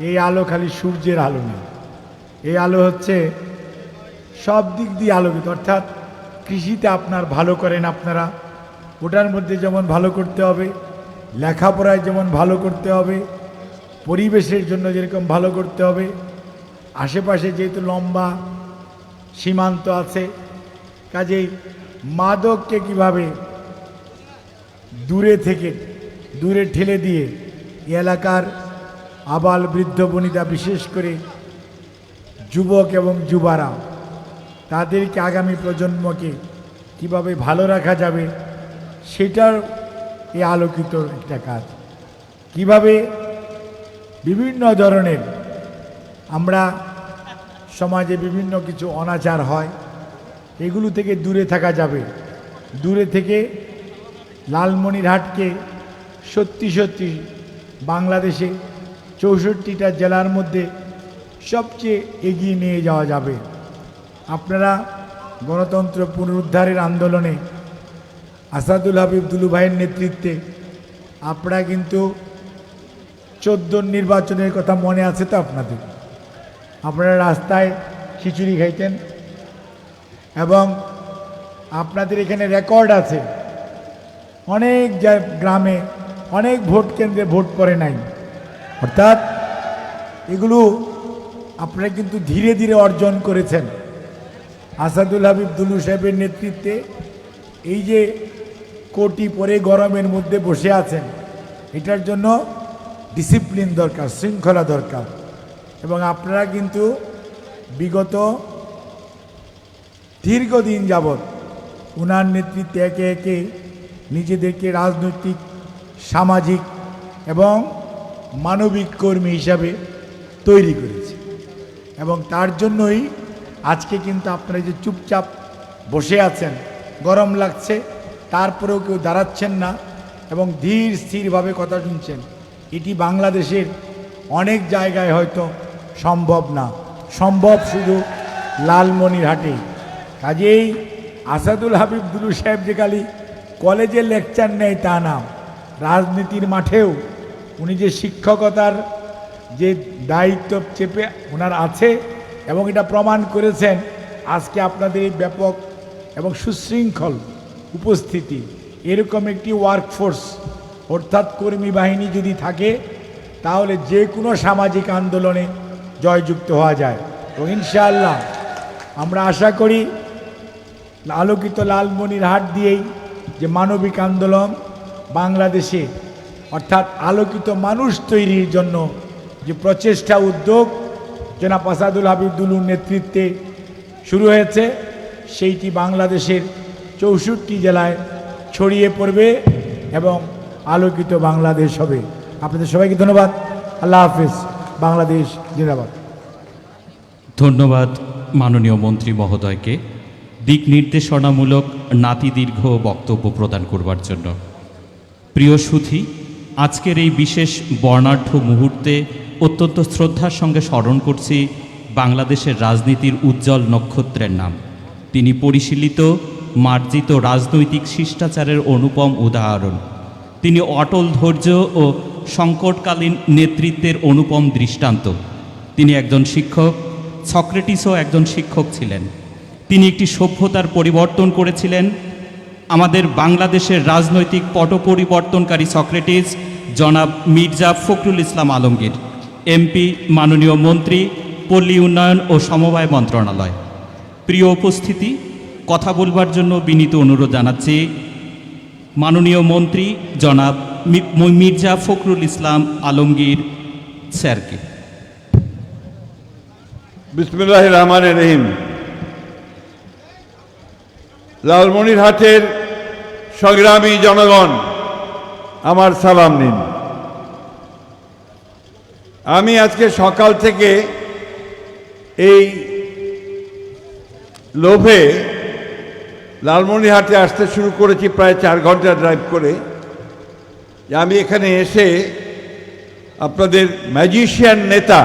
এই আলো খালি সূর্যের আলো না, এই আলো হচ্ছে সব দিক দিয়ে আলোকিত। অর্থাৎ কৃষিতে আপনার ভালো করেন আপনারা, ওটার মধ্যে যেমন ভালো করতে হবে, লেখাপড়ায় যেমন ভালো করতে হবে, পরিবেশের জন্য যেরকম ভালো করতে হবে, আশেপাশে যেহেতু লম্বা সীমান্ত আছে, কাজেই মাদককে কিভাবে দূরে ঠেলে দিয়ে এলাকার আবাল বৃদ্ধ বনিতা, বিশেষ করে যুবক এবং যুবারা, তাদেরকে আগামী প্রজন্মকে কিভাবে ভালো রাখা যাবে, সেটার এই আলোকিত একটা কাজ। কিভাবে বিভিন্ন ধরনের আমরা সমাজে বিভিন্ন কিছু অনাচার হয়, এগুলো থেকে দূরে থাকা যাবে, দূরে থেকে লালমনিরহাটকে সত্যি সত্যি বাংলাদেশে 64টা জেলার মধ্যে সবচেয়ে এগিয়ে নিয়ে যাওয়া যাবে। আপনারা গণতন্ত্র পুনরুদ্ধারের আন্দোলনে আসাদুল হাবিব দুলু ভাইয়ের নেতৃত্বে আপনারা কিন্তু 14 নির্বাচনের কথা মনে আছে তো আপনাদের? আপনারা রাস্তায় খিচুড়ি খাইতেন এবং আপনাদের এখানে রেকর্ড আছে, অনেক গ্রামে অনেক ভোট কেন্দ্রে ভোট পড়ে নাই। অর্থাৎ এগুলো আপনারা কিন্তু ধীরে ধীরে অর্জন করেছেন। আসাদুল হাবিব দুলু সাহেবের নেতৃত্বে এই যে কোটি পরে গরমের মধ্যে বসে আছেন, এটার জন্য ডিসিপ্লিন দরকার, শৃঙ্খলা দরকার। এবং আপনারা কিন্তু বিগত দীর্ঘদিন যাবৎ ওনার নেতৃত্বে একে একে নিজেদেরকে রাজনৈতিক, সামাজিক এবং মানবিক কর্মী হিসাবে তৈরি করেছে এবং তার জন্যই আজকে কিন্তু আপনারা যে চুপচাপ বসে আছেন, গরম লাগছে তারপরেও কেউ দাঁড়াচ্ছেন না এবং ধীর স্থিরভাবে কথা শুনছেন, এটি বাংলাদেশের অনেক জায়গায় হয়তো সম্ভব না। সম্ভব শুধু লালমনিরহাটে। কাজেই আসাদুল হাবিব দুলু সাহেব যে খালি কলেজে লেকচার নেয় তা না, রাজনীতির মাঠেও উনি যে শিক্ষকতার যে দায়িত্ব চেপে ওনার আছে এবং এটা প্রমাণ করেছেন আজকে আপনাদের এই ব্যাপক এবং সুশৃঙ্খল উপস্থিতি। এরকম একটি ওয়ার্কফোর্স অর্থাৎ কর্মী বাহিনী যদি থাকে তাহলে যে কোনো সামাজিক আন্দোলনে জয়যুক্ত হওয়া যায়। এবং ইনশাআল্লাহ আমরা আশা করি আলোকিত লালমনিরহাট দিয়েই যে মানবিক আন্দোলন বাংলাদেশে অর্থাৎ আলোকিত মানুষ তৈরির জন্য যে প্রচেষ্টা উদ্যোগ জনাব আসাদুল হাবিব দুলুর নেতৃত্বে শুরু হয়েছে সেইটি বাংলাদেশের 64 জেলায় ছড়িয়ে পড়বে এবং আলোকিত বাংলাদেশ হবে। আপনাদের সবাইকে ধন্যবাদ। আল্লাহ হাফিজ। বাংলাদেশ জিন্দাবাদ। ধন্যবাদ মাননীয় মন্ত্রী মহোদয়কে দিক নির্দেশনামূলক নাতিদীর্ঘ বক্তব্য প্রদান করবার জন্য। প্রিয় সুধী, আজকের এই বিশেষ বর্ণাঢ্য মুহূর্তে অত্যন্ত শ্রদ্ধার সঙ্গে স্মরণ করছি বাংলাদেশের রাজনীতির উজ্জ্বল নক্ষত্রের নাম। তিনি পরিশীলিত মার্জিত রাজনৈতিক শিষ্টাচারের অনুপম উদাহরণ। তিনি অটল ধৈর্য ও সংকটকালীন নেতৃত্বের অনুপম দৃষ্টান্ত। তিনি একজন শিক্ষক, সক্রেটিসও একজন শিক্ষক ছিলেন। তিনি একটি সভ্যতার পরিবর্তন করেছিলেন। আমাদের বাংলাদেশের রাজনৈতিক পট পরিবর্তনকারী সক্রেটিস জনাব মির্জা ফখরুল ইসলাম আলমগীর, এমপি, মাননীয় মন্ত্রী, পল্লী উন্নয়ন ও সমবায় মন্ত্রণালয়। প্রিয় উপস্থিতি, কথা বলবার জন্য বিনীত অনুরোধ জানাচ্ছি মাননীয় মন্ত্রী জনাব মির্জা ফখরুল ইসলাম আলমগীর স্যারকে। বিসমিল্লাহির রহমানির রহিম। লালমনিরহাটের সংগ্রামী জনগণ, আমার সালাম নিন। আমি আজকে সকাল থেকে এই লোভে লালমনিরহাটে আসতে শুরু করেছি, প্রায় 4 ঘন্টা ড্রাইভ করে। আমি এখানে এসে আপনাদের ম্যাজিশিয়ান নেতা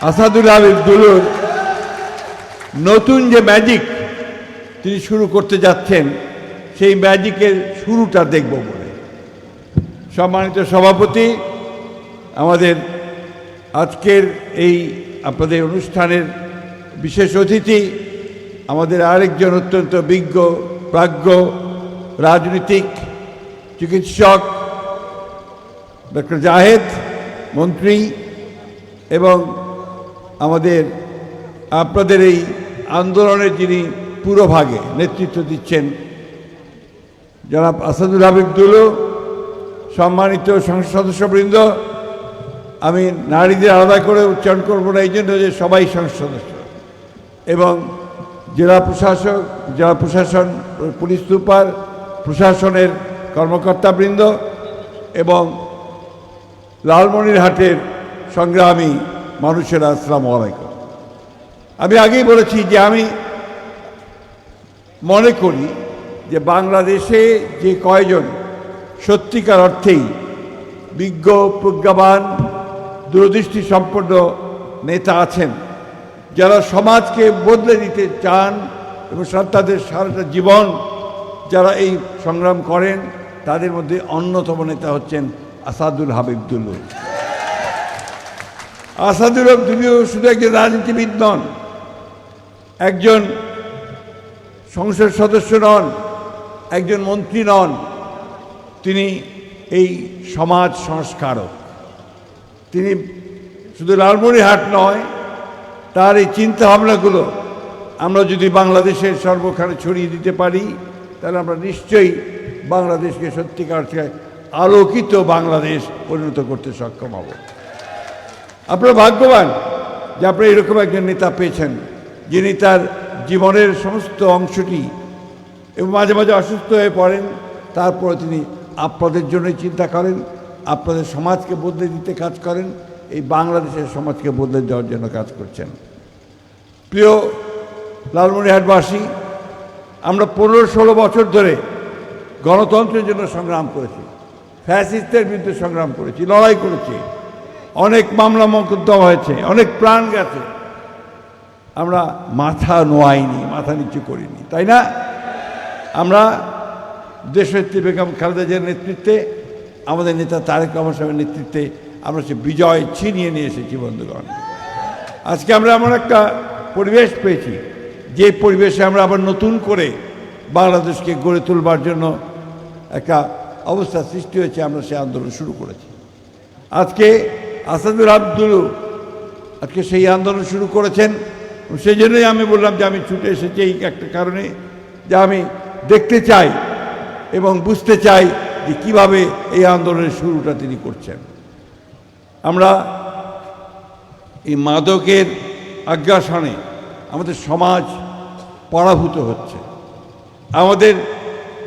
আসাদুল হাবিব দুলুর নতুন যে ম্যাজিক তিনি শুরু করতে যাচ্ছেন সেই ম্যাজিকের শুরুটা দেখব বলে। সম্মানিত সভাপতি, আমাদের আজকের এই আপনাদের অনুষ্ঠানের বিশেষ অতিথি আমাদের আরেকজন অত্যন্ত বিজ্ঞ প্রাজ্ঞ রাজনীতিক চিকিৎসক ডক্টর জাহেদ মন্ত্রী এবং আমাদের আপনাদের এই আন্দোলনের যিনি পুরোভাগে নেতৃত্ব দিচ্ছেন জনাব আসাদুল হাবিব দুলু, সম্মানিত সংসদ সদস্যবৃন্দ। আমি নারীদের আলাদা করে উচ্চারণ করব না, এই জন্য যে সবাই সংসদ সদস্য, এবং জেলা প্রশাসক, জেলা প্রশাসন, পুলিশ সুপার, প্রশাসনের কর্মকর্তাবৃন্দ এবং লালমনিরহাটের সংগ্রামী মানুষেরা, আসসালামু আলাইকুম। আমি আগেই বলেছি যে আমি মনে করি যে বাংলাদেশে যে কয়জন সত্যিকার অর্থেই বিজ্ঞ, প্রজ্ঞাবান, দূরদৃষ্টি সম্পন্ন নেতা আছেন, যারা সমাজকে বদলে দিতে চান এবং তাদের সারাটা জীবন যারা এই সংগ্রাম করেন, তাদের মধ্যে অন্যতম নেতা হচ্ছেন আসাদুল হাবিব দুলু। আসাদুল হাবিব দুলু শুধু একজন রাজনীতিবিদ নন, একজন সংসদ সদস্য নন, একজন মন্ত্রী নন, তিনি এই সমাজ সংস্কারক। তিনি শুধু লালমনিরহাট নয়, তার এই চিন্তা ভাবনাগুলো আমরা যদি বাংলাদেশের সর্বখানে ছড়িয়ে দিতে পারি তাহলে আমরা নিশ্চয়ই বাংলাদেশকে সত্যিকার অর্থে আলোকিত বাংলাদেশ পরিণত করতে সক্ষম হব। আপনারা ভাগ্যবান যে আপনারা এরকম একজন নেতা পেয়েছেন, যিনি তার জীবনের সমস্ত অংশটি এবং মাঝে মাঝে অসুস্থ হয়ে পড়েন, তারপরে তিনি আপনাদের জন্যই চিন্তা করেন, আপনাদের সমাজকে বদলে দিতে কাজ করেন, এই বাংলাদেশের সমাজকে বদলে দেওয়ার জন্য কাজ করছেন। প্রিয় লালমনিরহাটবাসী, আমরা 15-16 বছর ধরে গণতন্ত্রের জন্য সংগ্রাম করেছি, ফ্যাসিস্টের বিরুদ্ধে সংগ্রাম করেছি, লড়াই করেছি, অনেক মামলা মোকদ্দমা হয়েছে, অনেক প্রাণ গেছে। আমরা মাথা নোয়াইনি, মাথা নিচু করিনি, তাই না? আমরা দেশনেত্রী বেগম খালেদা জিয়ার নেতৃত্বে, আমাদের নেতা তারেক রহমান সাহেবের নেতৃত্বে আমরা সে বিজয় ছিনিয়ে নিয়ে এসেছি বন্ধুগণ। আজকে আমরা এমন একটা পরিবেশ পেয়েছি, যে পরিবেশে আমরা আবার নতুন করে বাংলাদেশকে গড়ে তুলবার জন্য একটা অবস্থা সৃষ্টি হয়েছে। আমরা সে আন্দোলন শুরু করেছি। আজকে আসাদুল আব্দুল আজকে সেই আন্দোলন শুরু করেছেন। সেই জন্যই আমি বললাম যে আমি ছুটে এসেছি এই একটা কারণে, যে আমি দেখতে চাই এবং বুঝতে চাই যে কীভাবে এই আন্দোলনের শুরুটা তিনি করছেন। আমরা এই মাদকের আগ্রাসনে আমাদের সমাজ পরাভূত হচ্ছে, আমাদের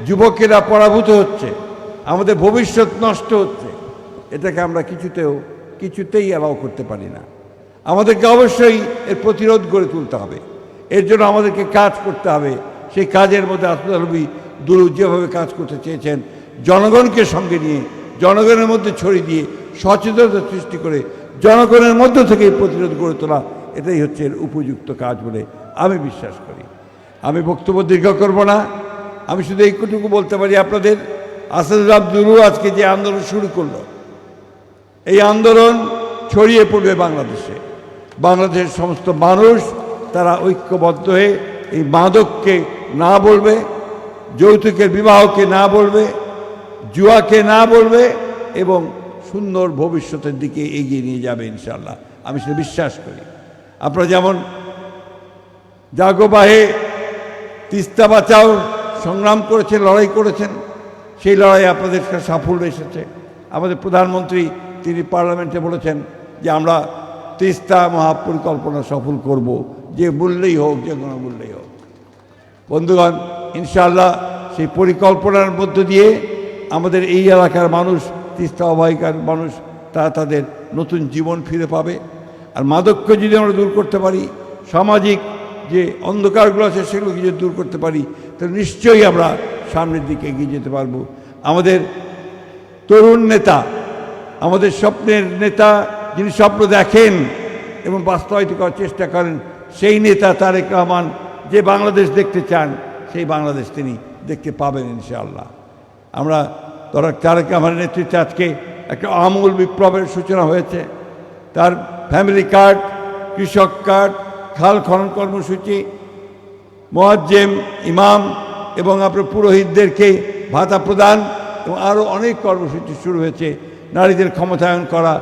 যুবকেরা পরাভূত হচ্ছে, আমাদের ভবিষ্যৎ নষ্ট হচ্ছে। এটাকে আমরা কিছুতেই অ্যালাউ করতে পারি না। আমাদেরকে অবশ্যই এর প্রতিরোধ গড়ে তুলতে হবে। এর জন্য আমাদেরকে কাজ করতে হবে। সেই কাজের মধ্যে আসাদুল আলম দুলু যেভাবে কাজ করতে চেয়েছেন, জনগণকে সঙ্গে নিয়ে, জনগণের মধ্যে ছড়িয়ে দিয়ে, সচেতনতা সৃষ্টি করে জনগণের মধ্য থেকে প্রতিরোধ গড়ে তোলা, এটাই হচ্ছে এর উপযুক্ত কাজ বলে আমি বিশ্বাস করি। আমি বক্তব্য দীর্ঘ করব না। আমি শুধু এইটুকু বলতে পারি আপনাদের, আসাদুল আব্দুল আজকে যে আন্দোলন শুরু করলো, এই আন্দোলন ছড়িয়ে পড়বে বাংলাদেশে। বাংলাদেশের সমস্ত মানুষ তারা ঐক্যবদ্ধ হয়ে এই মাদককে না বলবে, যৌতুকের বিবাহকে না বলবে, জুয়াকে না বলবে এবং সুন্দর ভবিষ্যতের দিকে এগিয়ে নিয়ে যাবে ইনশাআল্লাহ। আমি সেটা বিশ্বাস করি। আপনারা যেমন জাগোবাহে তিস্তা বাঁচাও সংগ্রাম করেছেন, লড়াই করেছেন, সেই লড়াইয়ে আপনাদের সাফল্য এসেছে। আমাদের প্রধানমন্ত্রী তিনি পার্লামেন্টে বলেছেন যে আমরা তিস্তা মহাপরিকল্পনা সফল করব, যে মূল্যেই হোক, যে কোনো মূল্যেই হোক। বন্ধুগণ, ইনশাআল্লাহ সেই পরিকল্পনার মধ্য দিয়ে আমাদের এই এলাকার মানুষ, তিস্তা অববাহিকার মানুষ, তারা তাদের নতুন জীবন ফিরে পাবে। আর মাদককে যদি আমরা দূর করতে পারি, সামাজিক যে অন্ধকারগুলো আছে সেগুলোকে যদি দূর করতে পারি, তাহলে নিশ্চয়ই আমরা সামনের দিকে এগিয়ে যেতে পারবো। আমাদের তরুণ নেতা, আমাদের স্বপ্নের নেতা, যিনি স্বপ্ন দেখেন এবং বাস্তবায়িত করার চেষ্টা করেন, সেই নেতা তারেক রহমান যে বাংলাদেশ দেখতে চান, সেই বাংলাদেশ তিনি দেখতে পাবেন ইনশাআল্লাহ। আমরা তারেক রহমানের নেতৃত্বে আজকে একটা আমূল বিপ্লবের সূচনা হয়েছে। তার ফ্যামিলি কার্ড, কৃষক কার্ড, খাল খনন কর্মসূচি, মুয়াজ্জেম, ইমাম এবং আপনার পুরোহিতদেরকে ভাতা প্রদান এবং আরও অনেক কর্মসূচি শুরু হয়েছে। নারীদের ক্ষমতায়ন করা,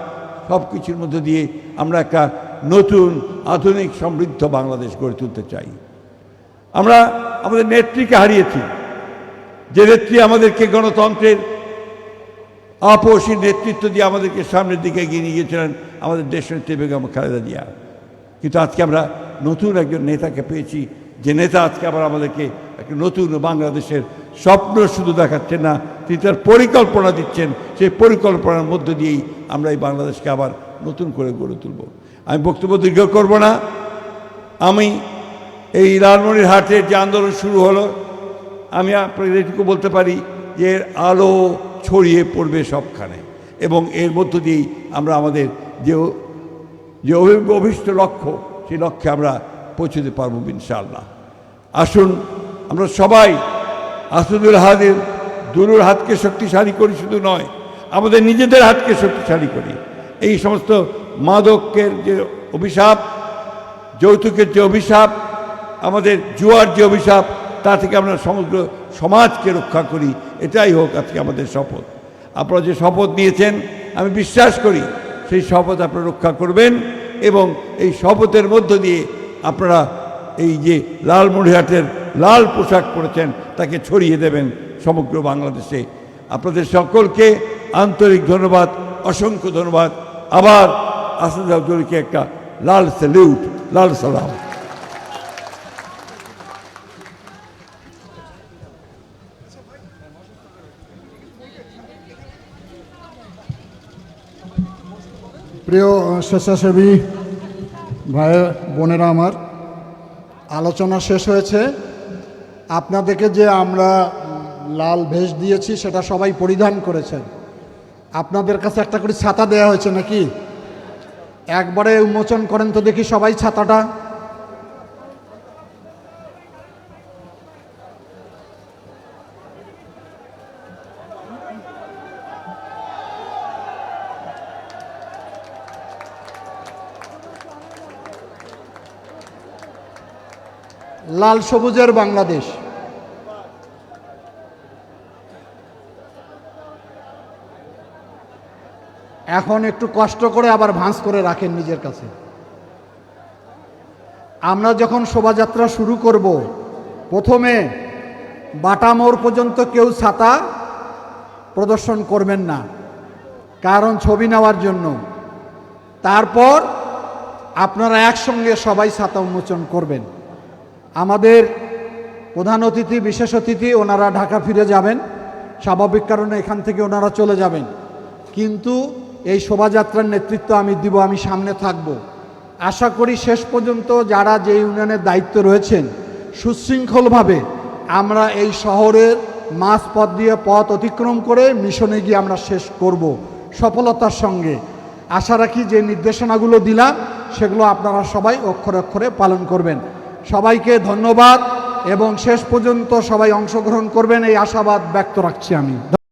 সব কিছুর মধ্য দিয়ে আমরা একটা নতুন আধুনিক সমৃদ্ধ বাংলাদেশ গড়ে তুলতে চাই। আমরা আমাদের নেত্রীকে হারিয়েছি, যে নেত্রী আমাদেরকে গণতন্ত্রের আপসীর নেতৃত্ব দিয়ে আমাদেরকে সামনের দিকে এগিয়ে নিয়ে গিয়েছিলেন, আমাদের দেশনেত্রী বেগম খালেদা জিয়া। কিন্তু আজকে আমরা নতুন একজন নেতাকে পেয়েছি, যে নেতা আজকে আবার আমাদেরকে একটা নতুন বাংলাদেশের স্বপ্ন শুধু দেখাচ্ছেন না, তিনি তার পরিকল্পনা দিচ্ছেন। সেই পরিকল্পনার মধ্য দিয়েই আমরা এই বাংলাদেশকে আবার নতুন করে গড়ে তুলব। আমি বক্তব্য দীর্ঘ করব না। আমি এই লালমনিরহাটের যে আন্দোলন শুরু হলো, আমি আপনাদের এটুকু বলতে পারি যে এর আলো ছড়িয়ে পড়বে সবখানে এবং এর মধ্য দিয়েই আমরা আমাদের যে অভিষ্ট লক্ষ্য, সেই লক্ষ্যে আমরা পৌঁছতে পারবো ইনশাআল্লাহ। আসুন আমরা সবাই আসাদুল দুলুর হাতকে শক্তিশালী করি, শুধু নয় আমাদের নিজেদের হাতকে শক্তিশালী করি। এই সমস্ত মাদকের যে অভিশাপ, যৌতুকের যে অভিশাপ, আমাদের জুয়ার যে অভিশাপ, তা থেকে আমরা সমগ্র সমাজকে রক্ষা করি। এটাই হোক আজকে আমাদের শপথ। আপনারা যে শপথ নিয়েছেন, আমি বিশ্বাস করি সেই শপথ আপনারা রক্ষা করবেন এবং এই শপথের মধ্য দিয়ে আপনারা এই যে লালমনিরহাটের লাল পোশাক পরেছেন তাকে ছড়িয়ে দেবেন সমগ্র বাংলাদেশে। আপনাদের সকলকে আন্তরিক ধন্যবাদ, অসংখ্য ধন্যবাদ। আবার আসাদুল আব্দুলকে একটা লাল স্যালিউট, লাল সালাম। প্রিয় স্বেচ্ছাসেবী ভাই বোনেরা, আমার আলোচনা শেষ হয়েছে। আপনাদেরকে যে আমরা লাল ভেষ দিয়েছি সেটা সবাই পরিধান করেছেন। আপনাদের কাছে একটা করে ছাতা দেওয়া হয়েছে নাকি? একবারে উন্মোচন করেন তো দেখি সবাই ছাতাটা। লাল সবুজের বাংলাদেশ। এখন একটু কষ্ট করে আবার ভাঁজ করে রাখেন নিজের কাছে। আমরা যখন শোভাযাত্রা শুরু করব, প্রথমে বাটা মোড় পর্যন্ত কেউ ছাতা প্রদর্শন করবেন না, কারণ ছবি নেওয়ার জন্য। তারপর আপনারা একসঙ্গে সবাই ছাতা উন্মোচন করবেন। আমাদের প্রধান অতিথি, বিশেষ অতিথি, ওনারা ঢাকা ফিরে যাবেন, স্বাভাবিক কারণে এখান থেকে ওনারা চলে যাবেন, কিন্তু এই শোভাযাত্রার নেতৃত্ব আমি দিব, আমি সামনে থাকব। আশা করি শেষ পর্যন্ত যারা যে ইউনিয়নের দায়িত্ব রয়েছেন সুশৃঙ্খলভাবে আমরা এই শহরের মাঝপথ দিয়ে পথ অতিক্রম করে মিশনে গিয়ে আমরা শেষ করব সফলতার সঙ্গে। আশা রাখি যে নির্দেশনাগুলো দিলাম সেগুলো আপনারা সবাই অক্ষরে অক্ষরে পালন করবেন। সবাইকে ধন্যবাদ এবং শেষ পর্যন্ত সবাই অংশগ্রহণ করবেন এই আশাবাদ ব্যক্ত রাখছি আমি।